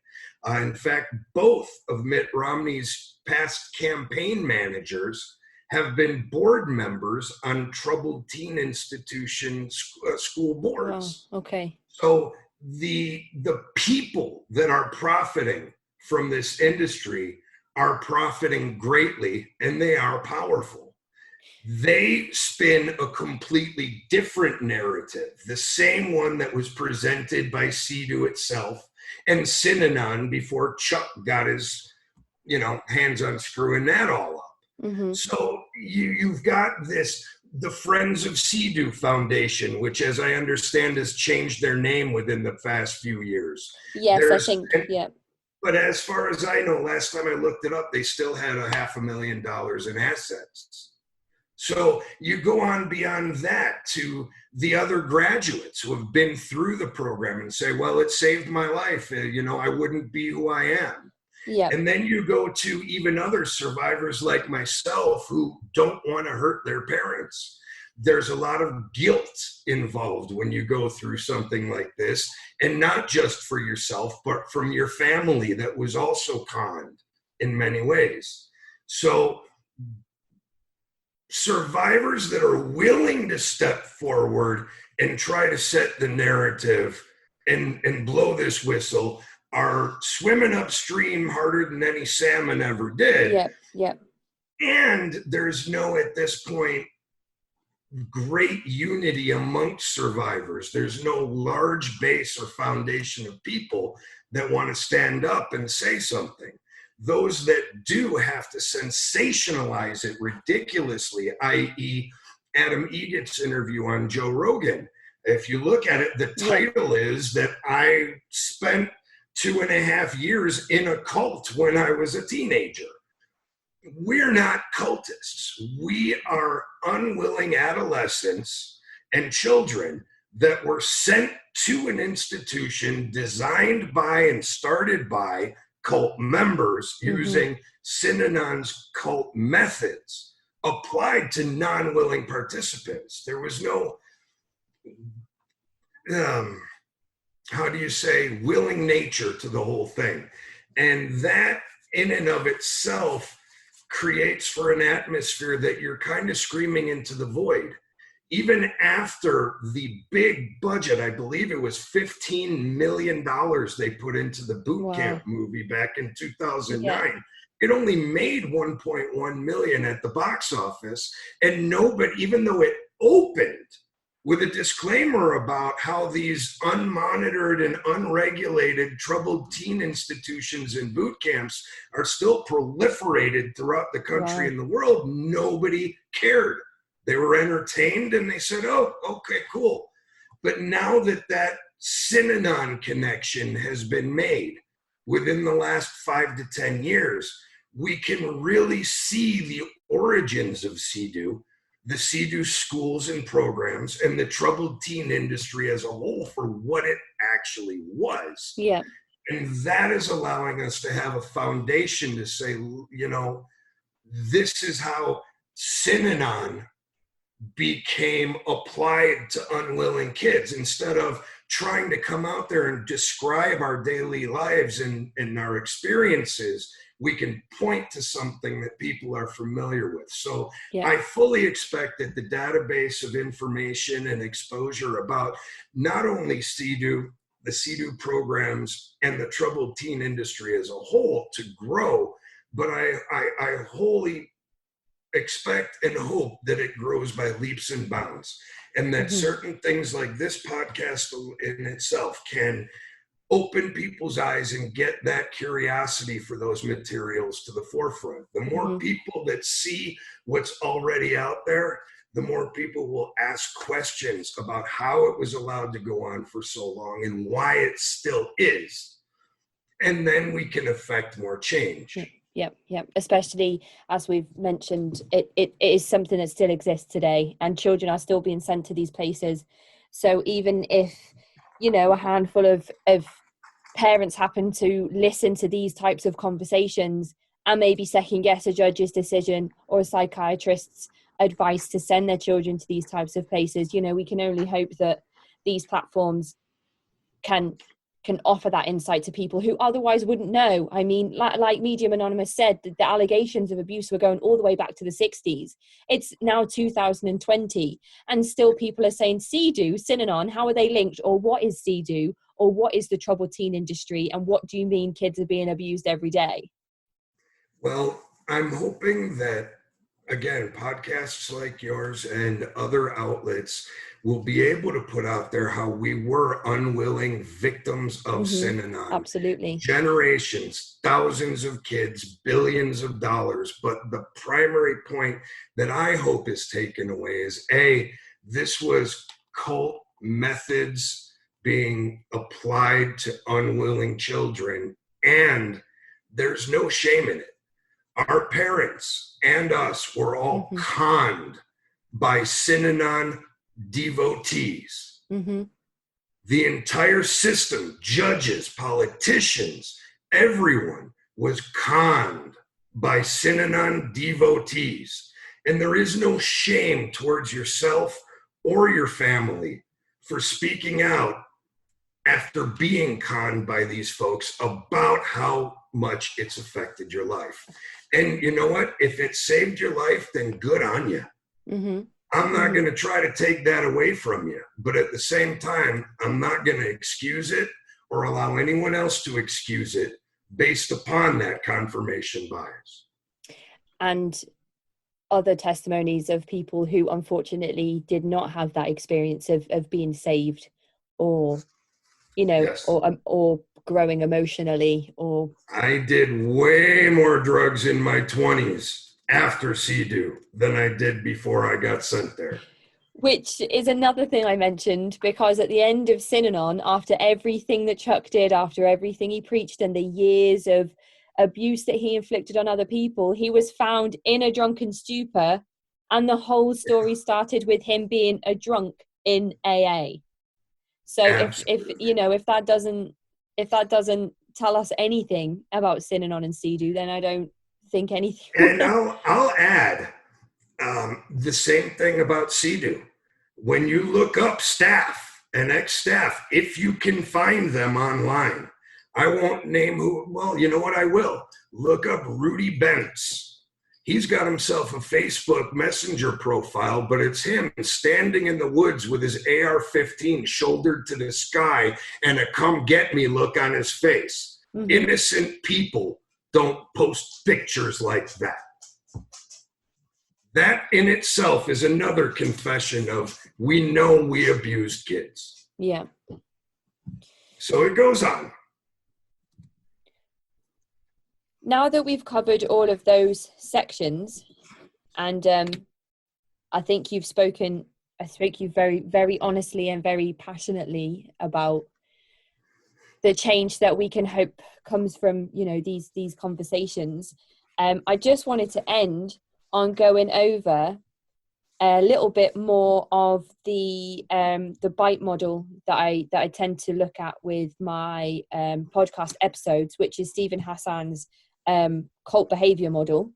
S4: In fact, both of Mitt Romney's past campaign managers have been board members on troubled teen institution school boards.
S3: Oh, okay.
S4: So the people that are profiting from this industry are profiting greatly, and they are powerful. They spin a completely different narrative, the same one that was presented by CEDU itself and Synanon before Chuck got his, hands on screwing that all up. Mm-hmm. So you've got the Friends of CEDU Foundation, which, as I understand, has changed their name within the past few years.
S3: Yes, I think, yeah.
S4: But as far as I know, last time I looked it up, they still had $500,000 in assets. So you go on beyond that to the other graduates who have been through the program and say, well, it saved my life. I wouldn't be who I am. Yeah. And then you go to even other survivors like myself who don't want to hurt their parents. There's a lot of guilt involved when you go through something like this, and not just for yourself, but from your family that was also conned in many ways. So survivors that are willing to step forward and try to set the narrative and blow this whistle are swimming upstream harder than any salmon ever did.
S3: Yep.
S4: And there's no, at this point, great unity amongst survivors. There's no large base or foundation of people that want to stand up and say something. Those that do have to sensationalize it ridiculously, i.e. Adam Eget's interview on Joe Rogan. If you look at it, the title is that I spent 2.5 years in a cult when I was a teenager. We're not cultists. We are unwilling adolescents and children that were sent to an institution designed by and started by cult members using Synanon's cult methods applied to non-willing participants. There was no, willing nature to the whole thing. And that in and of itself creates for an atmosphere that you're kind of screaming into the void. Even after the big budget, I believe it was $15 million they put into the boot camp movie back in 2009. It only made 1.1 million at the box office. And nobody, even though it opened with a disclaimer about how these unmonitored and unregulated troubled teen institutions and boot camps are still proliferated throughout the country and the world, nobody cared. They were entertained and they said, oh, okay, cool. But now that Synanon connection has been made within the last 5 to 10 years, we can really see the origins of CEDU the CEDU schools and programs and the troubled teen industry as a whole for what it actually was.
S3: Yeah.
S4: And that is allowing us to have a foundation to say, this is how Synanon became applied to unwilling kids. Instead of trying to come out there and describe our daily lives and our experiences, we can point to something that people are familiar with. So
S3: Yeah.
S4: I fully expect that the database of information and exposure about not only CEDU, the CEDU programs, and the troubled teen industry as a whole to grow, but I wholly expect and hope that it grows by leaps and bounds, and that certain things like this podcast in itself can open people's eyes and get that curiosity for those materials to the forefront. The more people that see what's already out there, the more people will ask questions about how it was allowed to go on for so long and why it still is. And then we can affect more change.
S3: Yep. Especially as we've mentioned, it is something that still exists today, and children are still being sent to these places. So even if, a handful of parents happen to listen to these types of conversations and maybe second guess a judge's decision or a psychiatrist's advice to send their children to these types of places, we can only hope that these platforms can offer that insight to people who otherwise wouldn't know. I mean, like Medium Anonymous said, the allegations of abuse were going all the way back to the 60s. It's now 2020, and still people are saying CEDU, Synanon, how are they linked? Or what is CEDU? Or what is the troubled teen industry? And what do you mean kids are being abused every day?
S4: Well, I'm hoping that, again, podcasts like yours and other outlets will be able to put out there how we were unwilling victims of Synanon.
S3: Absolutely.
S4: Generations, thousands of kids, billions of dollars. But the primary point that I hope is taken away is, this was cult methods being applied to unwilling children, and there's no shame in it. Our parents and us were all conned by Synanon devotees. The entire system, judges, politicians, everyone was conned by Synanon devotees. And there is no shame towards yourself or your family for speaking out after being conned by these folks about how much it's affected your life. And you know what? If it saved your life, then good on you. I'm not going to try to take that away from you. But at the same time, I'm not going to excuse it or allow anyone else to excuse it based upon that confirmation bias.
S3: And other testimonies of people who unfortunately did not have that experience of being saved, or
S4: Yes.
S3: or growing emotionally. Or
S4: I did way more drugs in my 20s after CEDU than I did before I got sent there.
S3: Which is another thing I mentioned, because at the end of Synanon, after everything that Chuck did, after everything he preached and the years of abuse that he inflicted on other people, he was found in a drunken stupor, and the whole story started with him being a drunk in AA. So if that doesn't tell us anything about Synanon and CEDU, then I don't think anything.
S4: And I'll add the same thing about CEDU. When you look up staff and ex-staff, if you can find them online, I won't name who. Well, you know what? I will. Look up Rudy Bentz. He's got himself a Facebook Messenger profile, but it's him standing in the woods with his AR-15 shouldered to the sky and a come get me look on his face. Innocent people don't post pictures like that. That in itself is another confession of, we know we abused kids.
S3: Yeah.
S4: So it goes on.
S3: Now that we've covered all of those sections, and I think you've spoken, very, very honestly and very passionately about the change that we can hope comes from, these conversations. I just wanted to end on going over a little bit more of the bite model that I tend to look at with my podcast episodes, which is Stephen Hassan's cult behavior model.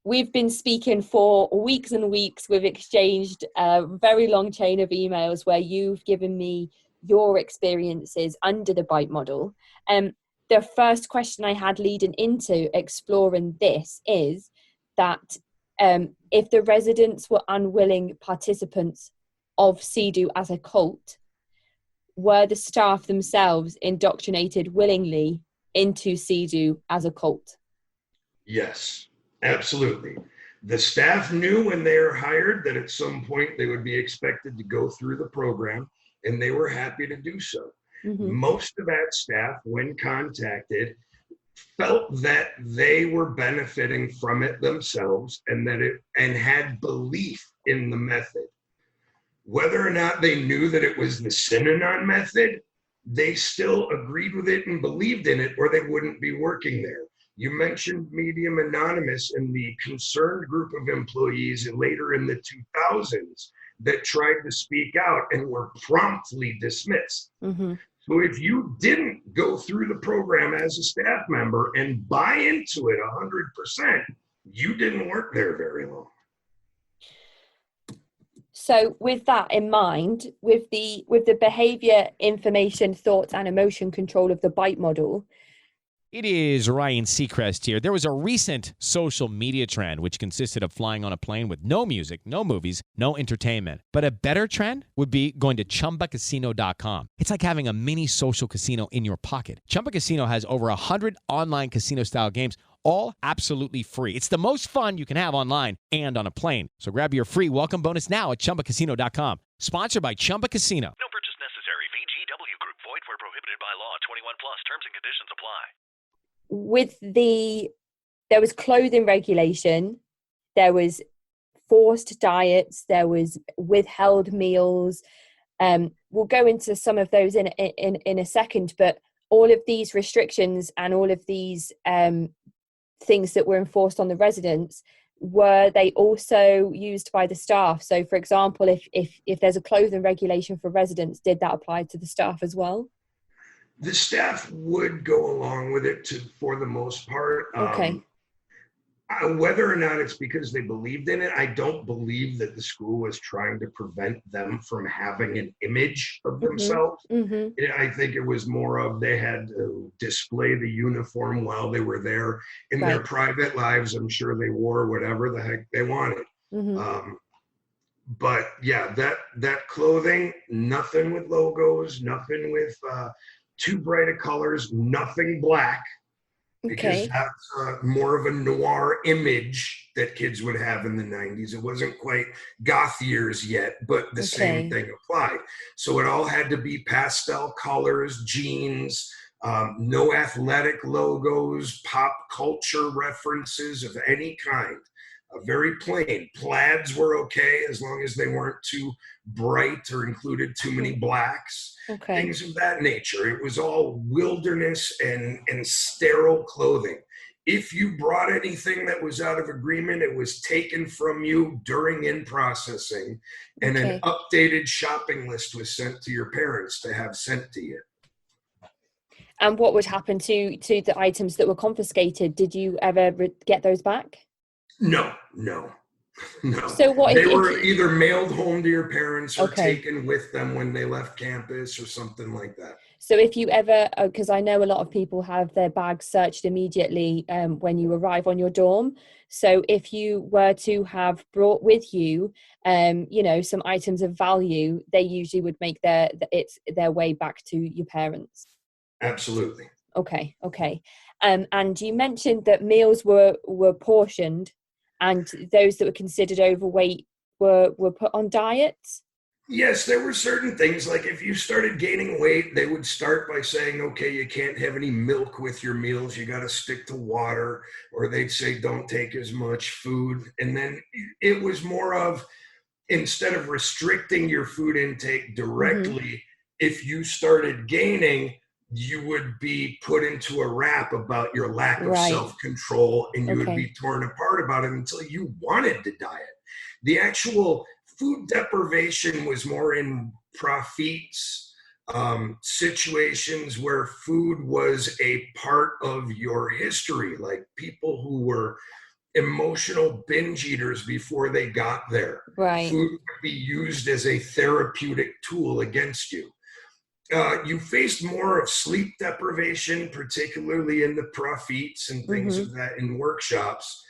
S3: We've been speaking for weeks and weeks. We've exchanged a very long chain of emails where you've given me your experiences under the bite model. The first question I had leading into exploring this is that if the residents were unwilling participants of CEDU as a cult, were the staff themselves indoctrinated willingly into CEDU as a cult?
S4: Yes, absolutely. The staff knew when they were hired that at some point they would be expected to go through the program, and they were happy to do so.
S3: Mm-hmm.
S4: Most of that staff, when contacted, felt that they were benefiting from it themselves and had belief in the method. Whether or not they knew that it was the Synanon method, they still agreed with it and believed in it, or they wouldn't be working there. You mentioned Medium Anonymous and the concerned group of employees later in the 2000s that tried to speak out and were promptly dismissed.
S3: Mm-hmm.
S4: So if you didn't go through the program as a staff member and buy into it 100%, you didn't work there very long.
S3: So with that in mind, with the behavior, information, thoughts, and emotion control of the bite model.
S1: It is Ryan Seacrest here. There was a recent social media trend which consisted of flying on a plane with no music, no movies, no entertainment. But a better trend would be going to ChumbaCasino.com. It's like having a mini social casino in your pocket. Chumba Casino has over 100 online casino-style games, all absolutely free. It's the most fun you can have online and on a plane. So grab your free welcome bonus now at ChumbaCasino.com. Sponsored by Chumba Casino.
S5: No purchase necessary. VGW Group. Void where prohibited by law. 21 plus. Terms and conditions apply.
S3: There was clothing regulation, there was forced diets, there was withheld meals. We'll go into some of those in a second, but all of these restrictions and all of these things that were enforced on the residents, were they also used by the staff? So for example, if there's a clothing regulation for residents, did that apply to the staff as well?
S4: The staff would go along with it for the most part.
S3: Okay.
S4: Whether or not it's because they believed in it, I don't believe that the school was trying to prevent them from having an image of themselves.
S3: Mm-hmm.
S4: I think it was more of they had to display the uniform while they were there. In their private lives, I'm sure they wore whatever the heck they wanted.
S3: Mm-hmm.
S4: But yeah, that clothing, nothing with logos, nothing with too bright of colors, nothing black, because that's more of a noir image that kids would have in the 90s. It wasn't quite goth years yet, but the same thing applied. So it all had to be pastel colors, jeans, no athletic logos, pop culture references of any kind. Very plain. Plaids were okay as long as they weren't too bright or included too many blacks. Things of that nature. It was all wilderness and sterile clothing. If you brought anything that was out of agreement, it was taken from you during in-processing, and an updated shopping list was sent to your parents to have sent to you.
S3: And what would happen to the items that were confiscated? Did you ever get those back?
S4: No.
S3: So what
S4: they were either mailed home to your parents or
S3: Okay.
S4: taken with them when they left campus or something like that.
S3: So if you ever, because I know a lot of people have their bags searched immediately when you arrive on your dorm. So if you were to have brought with you, some items of value, they usually would make their way back to your parents.
S4: Absolutely.
S3: Okay. And you mentioned that meals were portioned, and those that were considered overweight were put on diets?
S4: Yes, there were certain things, like if you started gaining weight, they would start by saying, okay, you can't have any milk with your meals, you got to stick to water, or they'd say don't take as much food. And then it was more of, instead of restricting your food intake directly, if you started gaining, you would be put into a rap about your lack of self-control, and you would be torn apart about it until you wanted to diet. The actual food deprivation was more in profits, situations where food was a part of your history, like people who were emotional binge eaters before they got there.
S3: Right.
S4: Food would be used as a therapeutic tool against you. You faced more of sleep deprivation, particularly in the profits and things of that in workshops.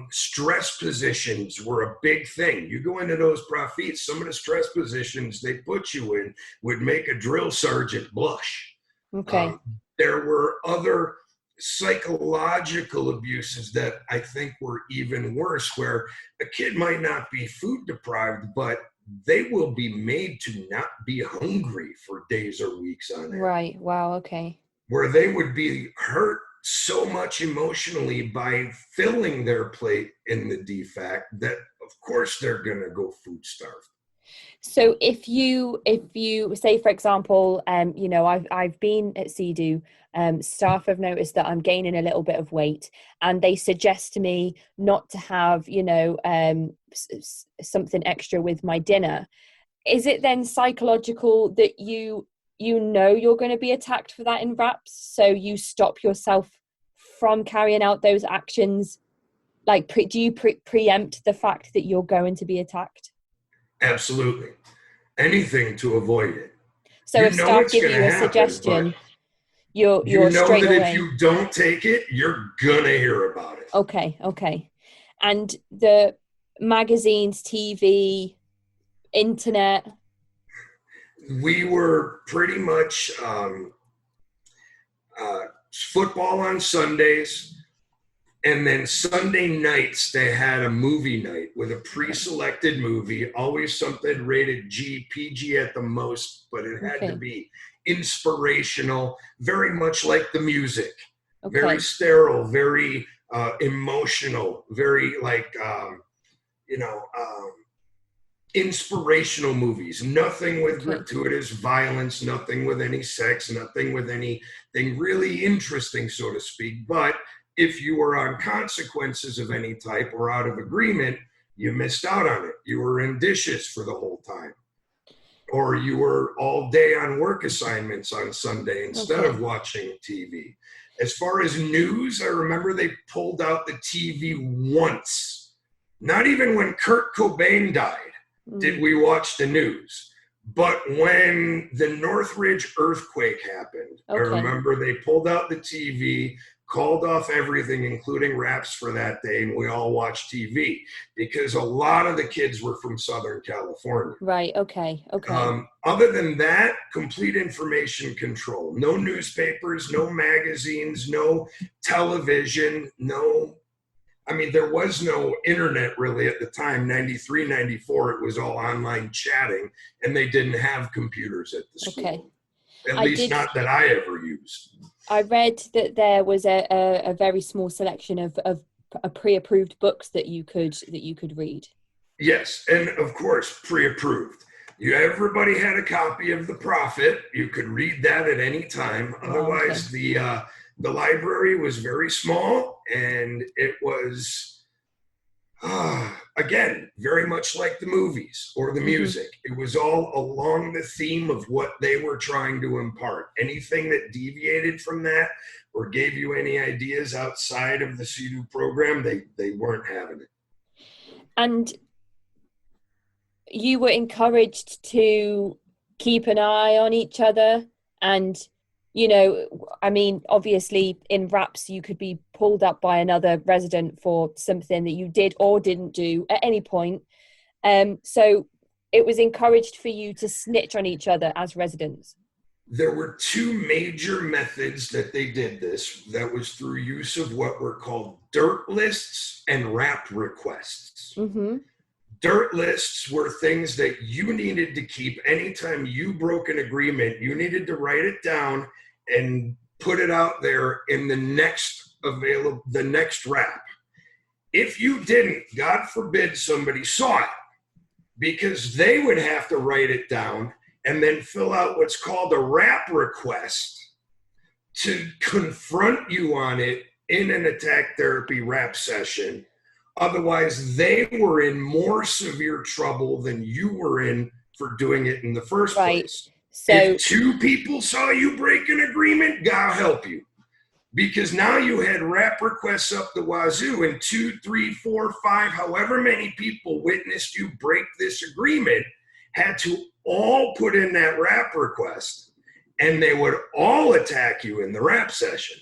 S4: Stress positions were a big thing. You go into those profits, some of the stress positions they put you in would make a drill sergeant blush.
S3: Okay.
S4: There were other psychological abuses that I think were even worse, where a kid might not be food deprived, but they will be made to not be hungry for days or weeks on end.
S3: Right. Wow. Okay.
S4: Where they would be hurt so much emotionally by filling their plate in the DFAC that of course they're going to go food starved.
S3: So if you say, for example, I've been at CEDU, staff have noticed that I'm gaining a little bit of weight, and they suggest to me not to have, something extra with my dinner. Is it then psychological that you you're going to be attacked for that in RAPS, so you stop yourself from carrying out those actions? Like, do you preempt the fact that you're going to be attacked?
S4: Absolutely. Anything to avoid it.
S3: So if staff give you a suggestion, you're straight away.
S4: If you don't take it, you're gonna hear about it.
S3: Okay. And the magazines, TV, internet.
S4: We were pretty much football on Sundays. And then Sunday nights, they had a movie night with a pre-selected movie, always something rated G, PG at the most, but it had to be inspirational, very much like the music, very sterile, very emotional, very like, inspirational movies. Nothing with gratuitous violence, nothing with any sex, nothing with anything really interesting, so to speak. But if you were on consequences of any type or out of agreement, you missed out on it. You were in dishes for the whole time. Or you were all day on work assignments on Sunday instead of watching TV. As far as news, I remember they pulled out the TV once. Not even when Kurt Cobain died did we watch the news. But when the Northridge earthquake happened, I remember they pulled out the TV, called off everything, including RAPS for that day, and we all watched TV because a lot of the kids were from Southern California.
S3: Right, okay.
S4: Other than that, complete information control. No newspapers, no magazines, no television, there was no internet really at the time. 93, 94, it was all online chatting, and they didn't have computers at the school.
S3: Okay.
S4: At least not that I ever used.
S3: I read that there was a very small selection of pre-approved books that you could read. Yes,
S4: and of course, pre-approved. Everybody had a copy of The Prophet. You could read that at any time. Otherwise, the library was very small, and it was, again, very much like the movies or the music. It was all along the theme of what they were trying to impart. Anything that deviated from that or gave you any ideas outside of the CEDU program, they weren't having it.
S3: And you were encouraged to keep an eye on each other, and obviously in RAPS you could be pulled up by another resident for something that you did or didn't do at any point. So it was encouraged for you to snitch on each other as residents.
S4: There were two major methods that they did this. That was through use of what were called dirt lists and RAP requests. Dirt lists were things that you needed to keep. Anytime you broke an agreement, you needed to write it down and put it out there in the next RAP. If you didn't, God forbid somebody saw it, because they would have to write it down and then fill out what's called a RAP request to confront you on it in an attack therapy RAP session. Otherwise, they were in more severe trouble than you were in for doing it in the first
S3: Right.
S4: place.
S3: So
S4: If two people saw you break an agreement, God help you. Because now you had rap requests up the wazoo, and 2, 3, 4, 5, however many people witnessed you break this agreement had to all put in that rap request, and they would all attack you in the rap session.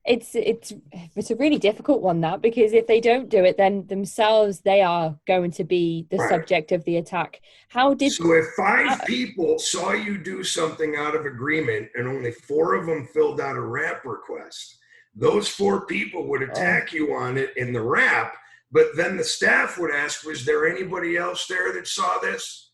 S3: it's a really difficult one, that, because if they don't do it, then themselves they are going to be the
S4: Right.
S3: subject of the attack. How did
S4: So if 5 people saw you do something out of agreement and only 4 of them filled out a rap request, those 4 people would attack you on it in the rap, but then the staff would ask, was there anybody else there that saw this?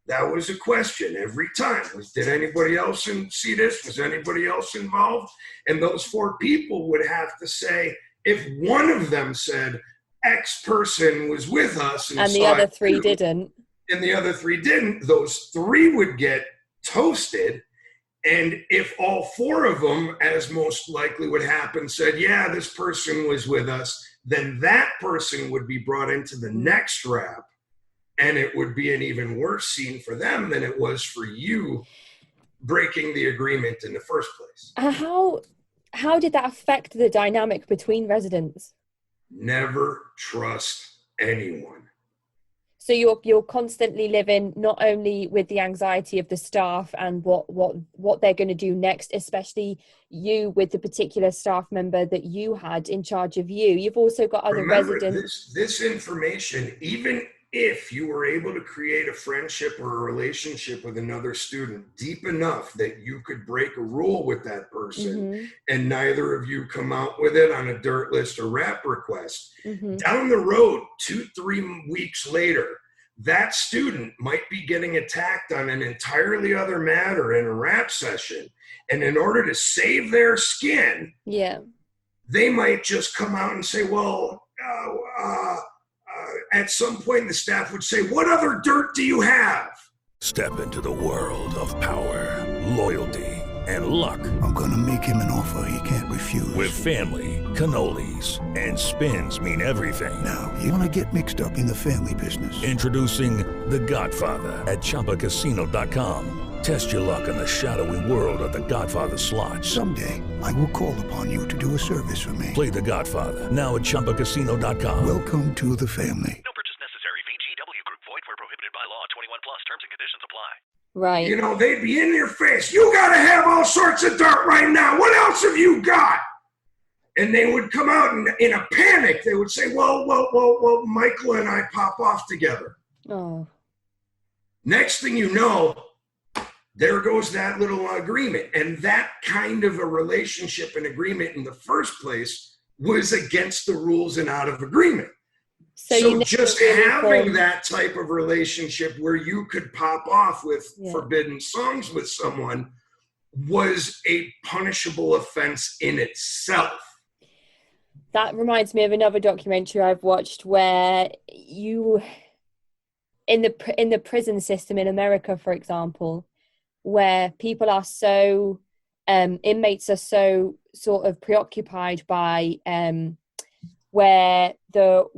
S4: That was a question every time. Did anybody else see this? Was anybody else involved? And those 4 people would have to say, if one of them said X person was with us and
S3: the
S4: saw
S3: other
S4: it
S3: 3
S4: too,
S3: didn't?
S4: and the other 3 didn't, those 3 would get toasted. And if all 4 of them, as most likely would happen, said, yeah, this person was with us, then that person would be brought into the next rap. And it would be an even worse scene for them than it was for you breaking the agreement in the first place.
S3: How did that affect the dynamic between residents?
S4: Never trust anyone.
S3: So you're constantly living not only with the anxiety of the staff and what they're going to do next, especially you with the particular staff member that you had in charge of you. You've also got other residents.
S4: This information, even if you were able to create a friendship or a relationship with another student deep enough that you could break a rule with that person, and neither of you come out with it on a dirt list or rap request, down the road, 2-3 weeks later, that student might be getting attacked on an entirely other matter in a rap session. And in order to save their skin, they might just come out and say, well, at some point the staff would say, what other dirt do you have?
S6: Step into the world of power, loyalty, and luck.
S7: I'm gonna make him an offer he can't refuse.
S6: With family, cannolis, and spins mean everything.
S7: Now, you wanna get mixed up in the family business.
S6: Introducing The Godfather at ChumbaCasino.com. Test your luck in the shadowy world of The Godfather slot.
S7: Someday, I will call upon you to do a service for me.
S6: Play The Godfather now at ChumbaCasino.com.
S7: Welcome to the family.
S5: No purchase necessary. VGW Group. Void where prohibited by law. 21 plus. Terms and conditions apply.
S3: Right.
S4: You know, they'd be in your face. You got to have all sorts of dirt right now. What else have you got? And they would come out in a panic. They would say, well, Michael and I pop off together.
S3: Oh.
S4: Next thing you know, there goes that little agreement. And that kind of a relationship and agreement in the first place was against the rules and out of agreement. So just having that type of relationship where you could pop off with forbidden songs with someone was a punishable offense in itself.
S3: That reminds me of another documentary I've watched where you, in the prison system in America, for example, where people are so, inmates are so sort of preoccupied by where the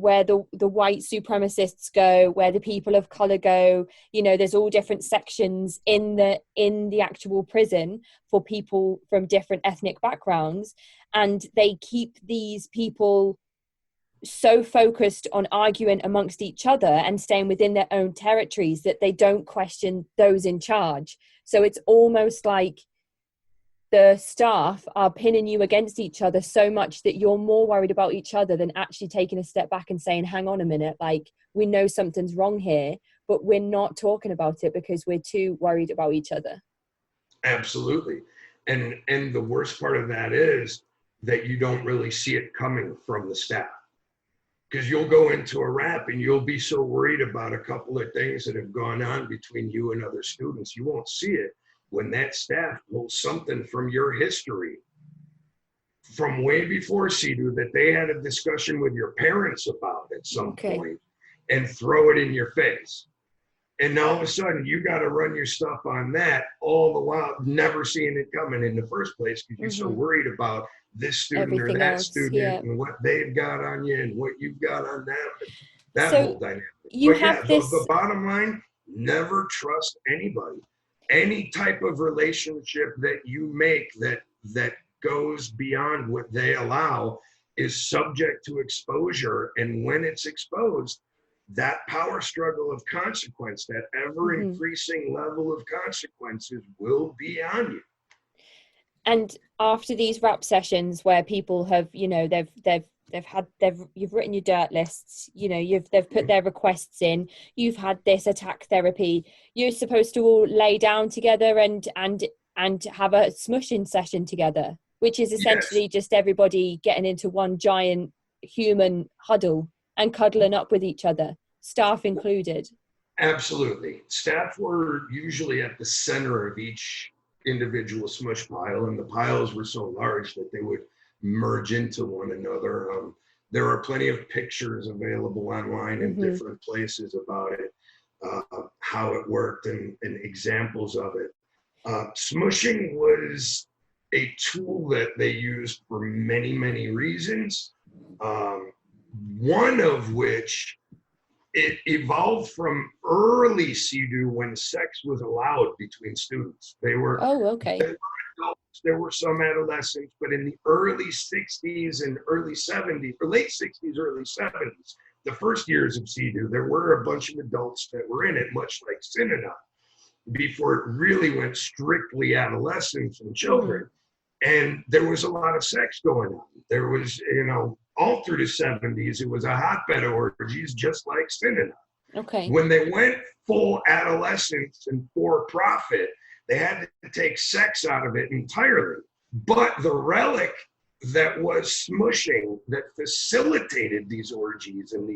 S3: white supremacists go, where the people of color go. You know, there's all different sections in the actual prison for people from different ethnic backgrounds, and they keep these people so focused on arguing amongst each other and staying within their own territories that they don't question those in charge. So it's almost like the staff are pinning you against each other so much that you're more worried about each other than actually taking a step back and saying, hang on a minute, like, we know something's wrong here, but we're not talking about it because we're too worried about each other.
S4: Absolutely. And the worst part of that is that you don't really see it coming from the staff. Because you'll go into a rap and you'll be so worried about a couple of things that have gone on between you and other students, you won't see it when that staff pulls something from your history from way before CEDU that they had a discussion with your parents about at some point and throw it in your face. And all of a sudden, you got to run your stuff on that, all the while never seeing it coming in the first place because you're so worried about this student
S3: Everything
S4: or that
S3: else,
S4: student and what they've got on you and what you've got on them. And that
S3: So
S4: whole dynamic.
S3: you
S4: But
S3: have this.
S4: the bottom line, never trust anybody. Any type of relationship that you make that goes beyond what they allow is subject to exposure. And when it's exposed, that power struggle of consequence, that ever increasing level of consequences will be on you.
S3: And after these rap sessions where people have, you know, you've written your dirt lists, you know, they've put their requests in, you've had this attack therapy, you're supposed to all lay down together and have a smushing session together, which is essentially just everybody getting into one giant human huddle and cuddling up with each other, staff included.
S4: Absolutely. Staff were usually at the center of each individual smush pile, and the piles were so large that they would merge into one another. There are plenty of pictures available online in different places about it, how it worked and examples of it. Smushing was a tool that they used for many, many reasons. One of which, it evolved from early CEDU when sex was allowed between students. They were adults, there were some adolescents, but in the early 60s and early 70s, or late 60s, early 70s, the first years of CEDU, there were a bunch of adults that were in it, much like Synanon, before it really went strictly adolescents and children. And there was a lot of sex going on. There was, you know, all through the 70s, it was a hotbed of orgies, just like Synanon.
S3: Okay.
S4: When they went full adolescence and for profit, they had to take sex out of it entirely. But the relic that was smushing, that facilitated these orgies and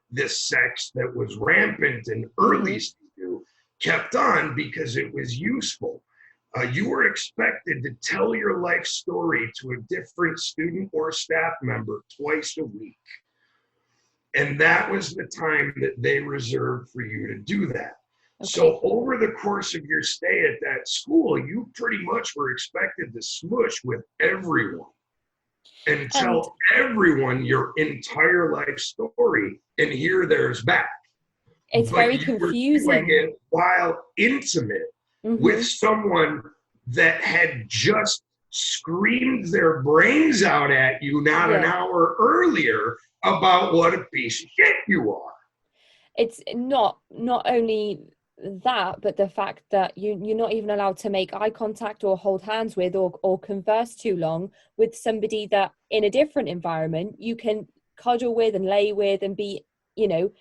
S4: this sex that was rampant in early CEDU, kept on because it was useful. You were expected to tell your life story to a different student or staff member twice a week. And that was the time that they reserved for you to do that. Okay. So over the course of your stay at that school, you pretty much were expected to smush with everyone and tell everyone your entire life story and hear theirs back.
S3: It's very confusing.
S4: Were doing it while intimate with someone that had just screamed their brains out at you not an hour earlier about what a piece of shit you are.
S3: It's not only that, but the fact that you're not even allowed to make eye contact or hold hands with or converse too long with somebody that in a different environment you can cuddle with and lay with and be, you know,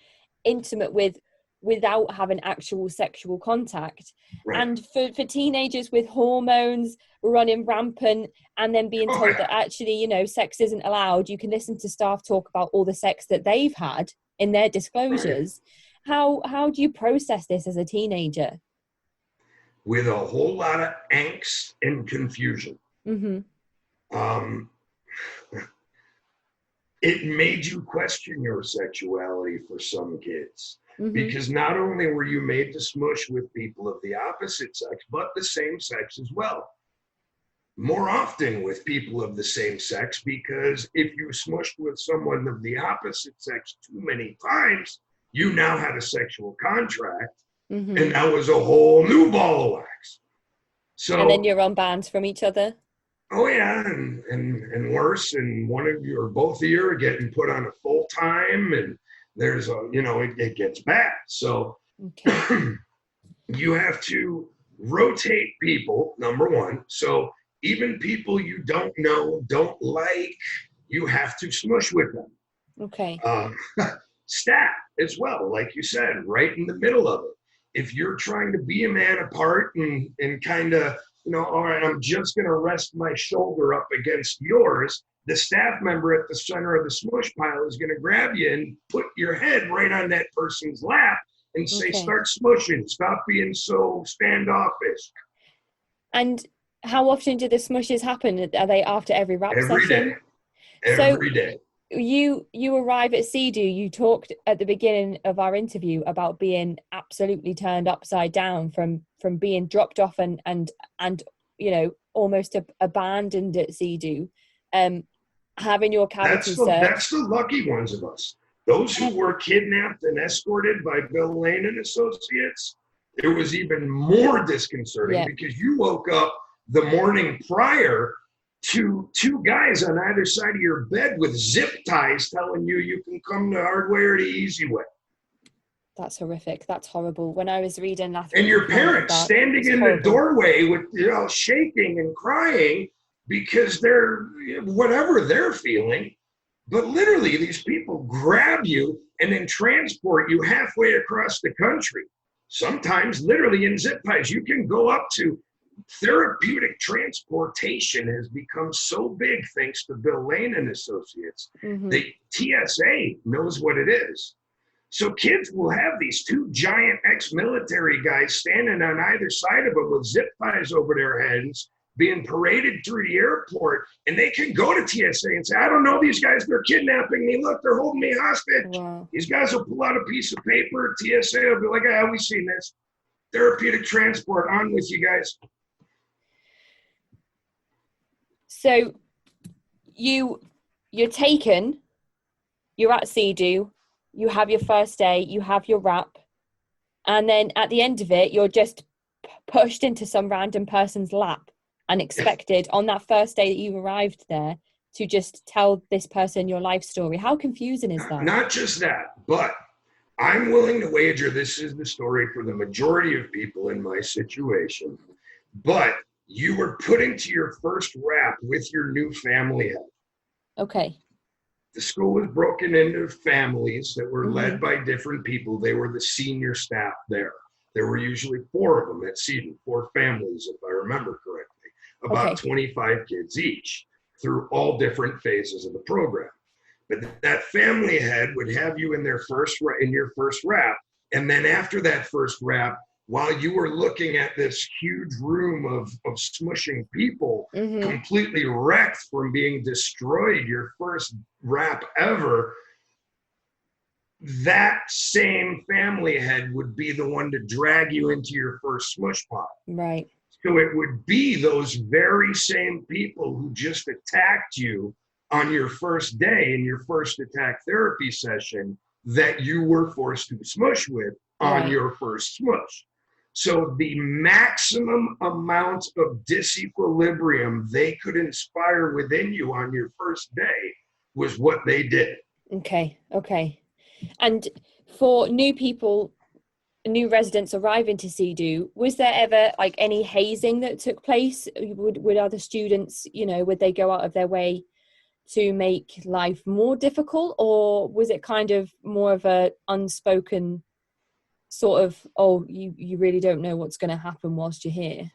S3: intimate with without having actual sexual contact. Right. And for teenagers with hormones running rampant and then being told that actually, you know, sex isn't allowed, you can listen to staff talk about all the sex that they've had in their disclosures. Right. How do you process this as a teenager?
S4: With a whole lot of angst and confusion. It made you question your sexuality for some kids. Because not only were you made to smush with people of the opposite sex, but the same sex as well. More often with people of the same sex, because if you smushed with someone of the opposite sex too many times, you now had a sexual contract, and that was a whole new ball of wax. So,
S3: and then you're on bands from each other?
S4: Oh yeah, and worse, and one of you or both of you are getting put on a full time, and there's a, you know, it gets bad. So you have to rotate people, number one. So even people you don't know, don't like, you have to smush with them.
S3: Okay.
S4: Staff as well, like you said, right in the middle of it. If you're trying to be a man apart and kind of, you know, all right, I'm just going to rest my shoulder up against yours, the staff member at the center of the smush pile is going to grab you and put your head right on that person's lap and say, start smushing, stop being so standoffish.
S3: And how often do the smushes happen? Are they after every rap session?
S4: Every day.
S3: you arrive at CEDU. You talked at the beginning of our interview about being absolutely turned upside down from being dropped off and almost abandoned at CEDU, having your cavity searched.
S4: That's the lucky ones of us. Those who were kidnapped and escorted by Bill Lane and Associates, it was even more disconcerting because you woke up the morning prior to two guys on either side of your bed with zip ties telling you can come the hard way or the easy way.
S3: That's horrific. That's horrible. When I was reading that,
S4: and your parents standing in the doorway with shaking and crying because they're whatever they're feeling. But literally, these people grab you and then transport you halfway across the country. Sometimes literally in zip ties. You can go up to therapeutic transportation has become so big thanks to Bill Lane and Associates. The TSA knows what it is. So kids will have these two giant ex-military guys standing on either side of them with zip ties over their heads, being paraded through the airport, and they can go to TSA and say, I don't know these guys, they're kidnapping me. Look, they're holding me hostage. Wow. These guys will pull out a piece of paper. TSA will be like, we've seen this. Therapeutic transport, on with you guys.
S3: So you're taken, you're at CEDU, you have your first day, you have your wrap, and then at the end of it, you're just pushed into some random person's lap and expected on that first day that you arrived there to just tell this person your life story. How confusing is that?
S4: Not just that, but I'm willing to wager this is the story for the majority of people in my situation, but you were put into your first wrap with your new family head.
S3: Okay.
S4: The school was broken into families that were led by different people. They were the senior staff there. There were usually 4 of them at CEDU, 4 families, if I remember correctly, about 25 kids each through all different phases of the program. But that family head would have you in your first wrap. And then after that first wrap, while you were looking at this huge room of smushing people, completely wrecked from being destroyed, your first wrap ever, that same family head would be the one to drag you into your first smush pot.
S3: Right.
S4: So it would be those very same people who just attacked you on your first day in your first attack therapy session that you were forced to smush with on your first smush. So the maximum amount of disequilibrium they could inspire within you on your first day was what they did.
S3: Okay. And for new people, new residents arriving to CEDU, was there ever like any hazing that took place? Would other students, would they go out of their way to make life more difficult, or was it kind of more of a unspoken sort of, you really don't know what's going to happen whilst you're here?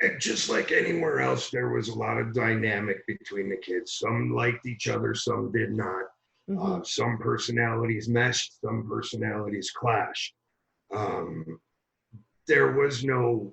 S4: And just like anywhere else, there was a lot of dynamic between the kids. Some liked each other, some did not. Some personalities meshed, some personalities clashed. There was no...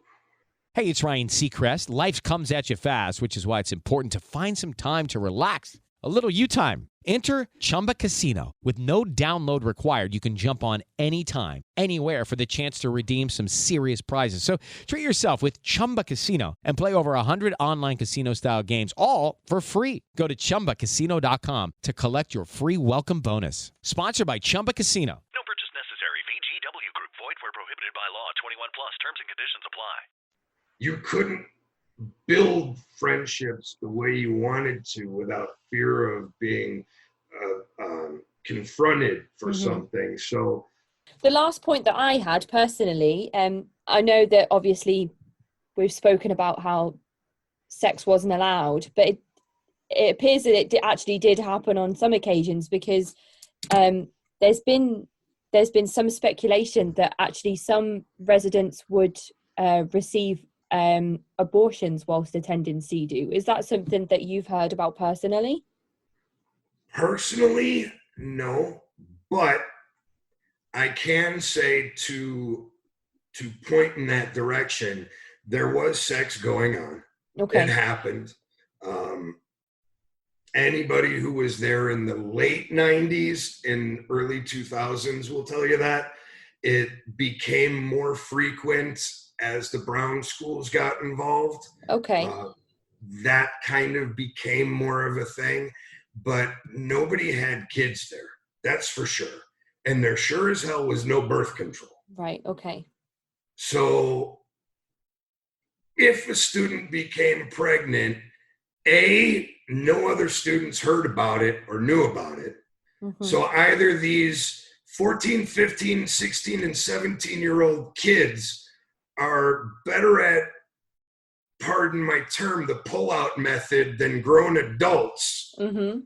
S1: Hey, it's Ryan Seacrest. Life comes at you fast, which is why it's important to find some time to relax. A little you time. Enter Chumba Casino. With no download required, you can jump on anytime, anywhere for the chance to redeem some serious prizes. So treat yourself with Chumba Casino and play over 100 online casino-style games, all for free. Go to ChumbaCasino.com to collect your free welcome bonus. Sponsored by Chumba Casino.
S5: No purchase necessary. VGW Group. Void where prohibited by law. 21 plus. Terms and conditions apply.
S4: You couldn't build friendships the way you wanted to without fear of being confronted for something. So
S3: the last point that I had personally, I know that obviously we've spoken about how sex wasn't allowed, but it appears that it actually did happen on some occasions, because there's been some speculation that actually some residents would receive abortions whilst attending CEDU. Is that something that you've heard about personally?
S4: Personally, no, but I can say to point in that direction, there was sex going on.
S3: Okay.
S4: It happened. Anybody who was there in the late 90s and early 2000s will tell you that. It became more frequent as the Brown schools got involved.
S3: Okay.
S4: That kind of became more of a thing, but nobody had kids there. That's for sure. And there sure as hell was no birth control.
S3: Right. Okay.
S4: So if a student became pregnant, no other students heard about it or knew about it.
S3: Mm-hmm.
S4: So either these 14, 15, 16, and 17-year-old kids are better at, pardon my term, the pull-out method than grown adults,
S3: Mm-hmm.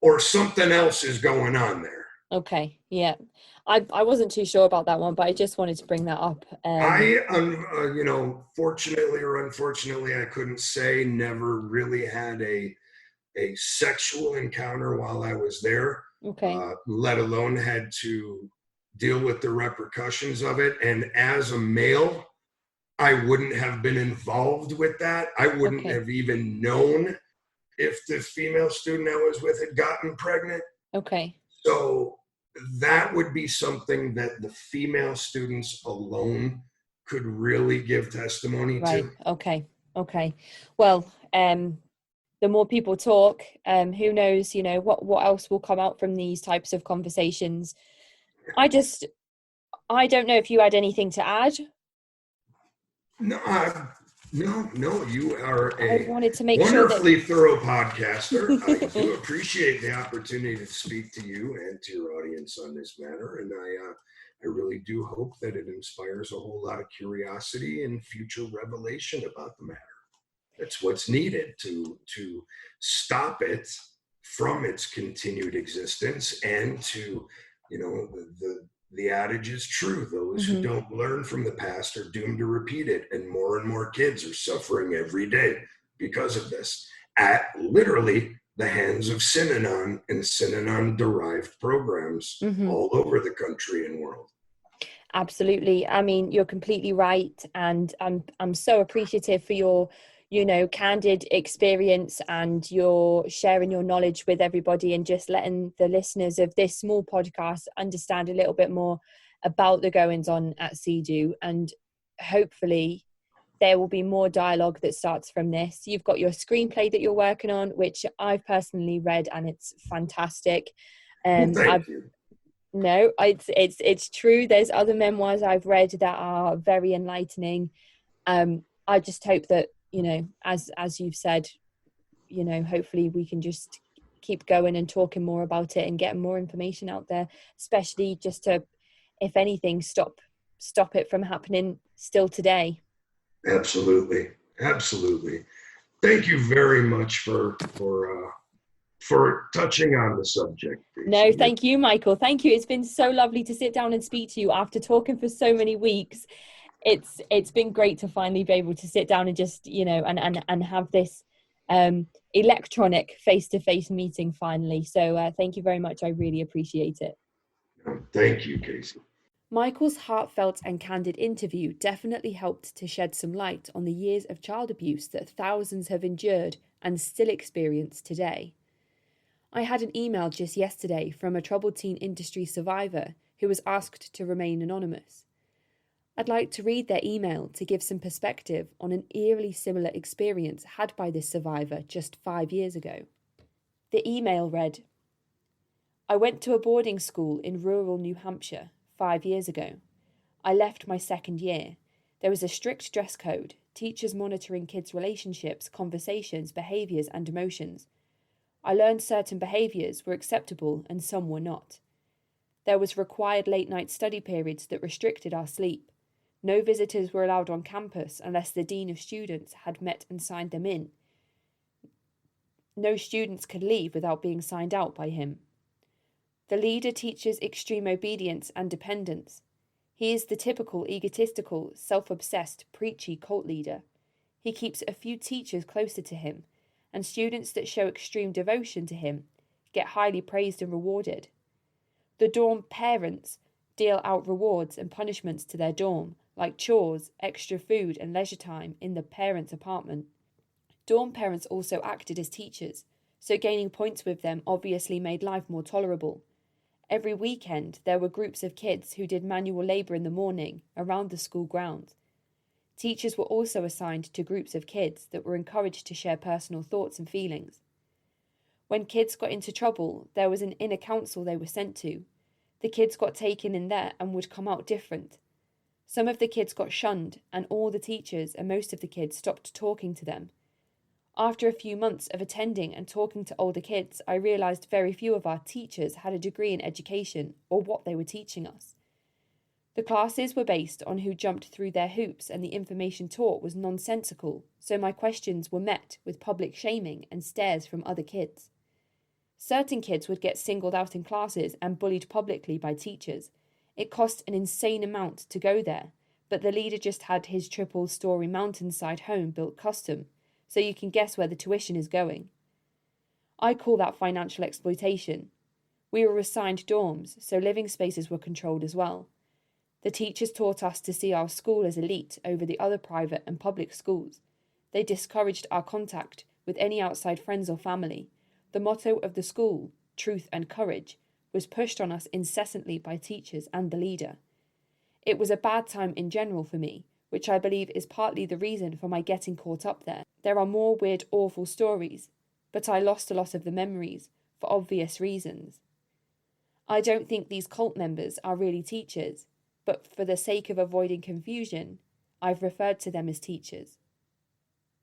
S4: or something else is going on there.
S3: Okay. Yeah. I wasn't too sure about that one, but I just wanted to bring that up.
S4: Fortunately or unfortunately, I couldn't say, never really had a sexual encounter while I was there,
S3: Okay.
S4: let alone had to deal with the repercussions of it. And as a male, I wouldn't have been involved with that. I wouldn't
S3: Okay.
S4: have even known if the female student I was with had gotten pregnant.
S3: Okay.
S4: So that would be something that the female students alone could really give testimony
S3: Right.
S4: to.
S3: Okay. Well, the more people talk, who knows, what else will come out from these types of conversations. I don't know if you had anything to add.
S4: No, you are
S3: I
S4: a
S3: wanted to make
S4: wonderfully thorough podcaster. I do appreciate the opportunity to speak to you and to your audience on this matter. And I really do hope that it inspires a whole lot of curiosity and future revelation about the matter. That's what's needed to stop it from its continued existence, and to, the adage is true. Those who don't learn from the past are doomed to repeat it. And more kids are suffering every day because of this, at literally the hands of Synanon and Synanon-derived programs all over the country and world.
S3: Absolutely. I mean, you're completely right. And I'm so appreciative for your, candid experience, and your sharing your knowledge with everybody, and just letting the listeners of this small podcast understand a little bit more about the goings on at CEDU. And hopefully there will be more dialogue that starts from this. You've got your screenplay that you're working on, which I've personally read, and it's fantastic.
S4: Thank you.
S3: No, it's true. There's other memoirs I've read that are very enlightening. I just hope that, as you've said, hopefully we can just keep going and talking more about it and getting more information out there, especially just to, if anything, stop it from happening still today.
S4: Absolutely. Thank you very much for touching on the subject.
S3: No, thank you, Michael. Thank you. It's been so lovely to sit down and speak to you after talking for so many weeks. It's been great to finally be able to sit down and just, and have this electronic face-to-face meeting finally. So thank you very much. I really appreciate it.
S4: Thank you, Casey.
S3: Michael's heartfelt and candid interview definitely helped to shed some light on the years of child abuse that thousands have endured and still experience today. I had an email just yesterday from a troubled teen industry survivor who was asked to remain anonymous. I'd like to read their email to give some perspective on an eerily similar experience had by this survivor just 5 years ago. The email read, "I went to a boarding school in rural New Hampshire 5 years ago. I left my second year. There was a strict dress code, teachers monitoring kids' relationships, conversations, behaviours and emotions. I learned certain behaviours were acceptable and some were not. There was required late-night study periods that restricted our sleep. No visitors were allowed on campus unless the dean of students had met and signed them in. No students could leave without being signed out by him. The leader teaches extreme obedience and dependence. He is the typical egotistical, self-obsessed, preachy cult leader. He keeps a few teachers closer to him, and students that show extreme devotion to him get highly praised and rewarded. The dorm parents deal out rewards and punishments to their dorm, like chores, extra food and leisure time in the parents' apartment. Dorm parents also acted as teachers, so gaining points with them obviously made life more tolerable. Every weekend, there were groups of kids who did manual labour in the morning around the school grounds. Teachers were also assigned to groups of kids that were encouraged to share personal thoughts and feelings. When kids got into trouble, there was an inner council they were sent to. The kids got taken in there and would come out different. Some of the kids got shunned, and all the teachers and most of the kids stopped talking to them. After a few months of attending and talking to older kids, I realised very few of our teachers had a degree in education or what they were teaching us. The classes were based on who jumped through their hoops, and the information taught was nonsensical, so my questions were met with public shaming and stares from other kids. Certain kids would get singled out in classes and bullied publicly by teachers. It cost an insane amount to go there, but the leader just had his triple-storey mountainside home built custom, so you can guess where the tuition is going. I call that financial exploitation. We were assigned dorms, so living spaces were controlled as well. The teachers taught us to see our school as elite over the other private and public schools. They discouraged our contact with any outside friends or family. The motto of the school, truth and courage, was pushed on us incessantly by teachers and the leader. It was a bad time in general for me, which I believe is partly the reason for my getting caught up there. There are more weird, awful stories, but I lost a lot of the memories, for obvious reasons. I don't think these cult members are really teachers, but for the sake of avoiding confusion, I've referred to them as teachers.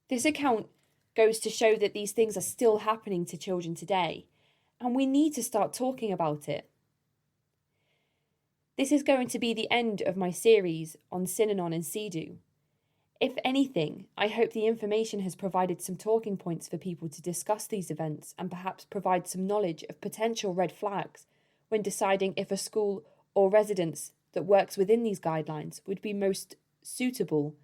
S3: This account goes to show that these things are still happening to children today, and we need to start talking about it. This is going to be the end of my series on Synanon and CEDU. If anything, I hope the information has provided some talking points for people to discuss these events and perhaps provide some knowledge of potential red flags when deciding if a school or residence that works within these guidelines would be most suitable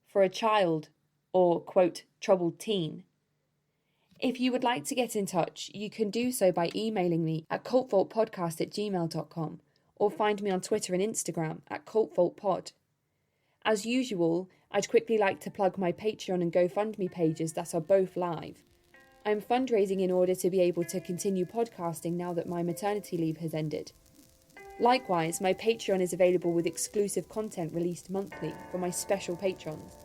S3: for a child or, quote, troubled teen. If you would like to get in touch, you can do so by emailing me at cultvaultpodcast@gmail.com or find me on Twitter and Instagram at cultvaultpod. As usual, I'd quickly like to plug my Patreon and GoFundMe pages that are both live. I'm fundraising in order to be able to continue podcasting now that my maternity leave has ended. Likewise, my Patreon is available with exclusive content released monthly for my special patrons,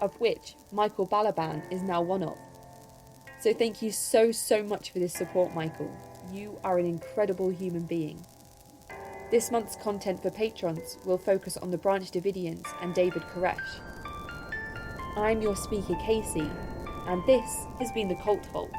S3: of which Michael Balaban is now one of. So thank you so much for this support, Michael. You are an incredible human being. This month's content for patrons will focus on the Branch Davidians and David Koresh. I'm your speaker, Casey, and this has been the Cult Vault.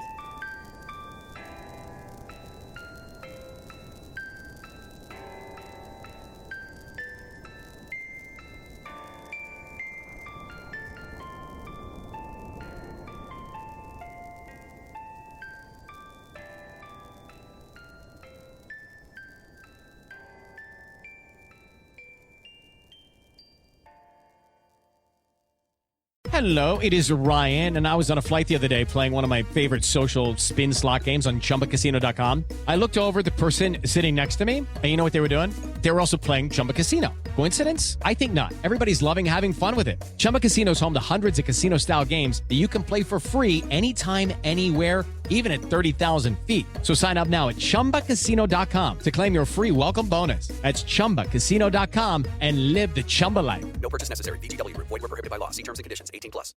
S1: Hello, it is Ryan, and I was on a flight the other day playing one of my favorite social spin slot games on ChumbaCasino.com. I looked over at the person sitting next to me, and you know what they were doing? They were also playing Chumba Casino. Coincidence? I think not. Everybody's loving having fun with it. Chumba Casino is home to hundreds of casino-style games that you can play for free anytime, anywhere, even at 30,000 feet. So sign up now at ChumbaCasino.com to claim your free welcome bonus. That's ChumbaCasino.com and live the Chumba life.
S2: No purchase necessary. VGW Group. Void where prohibited by law. See terms and conditions. 18+.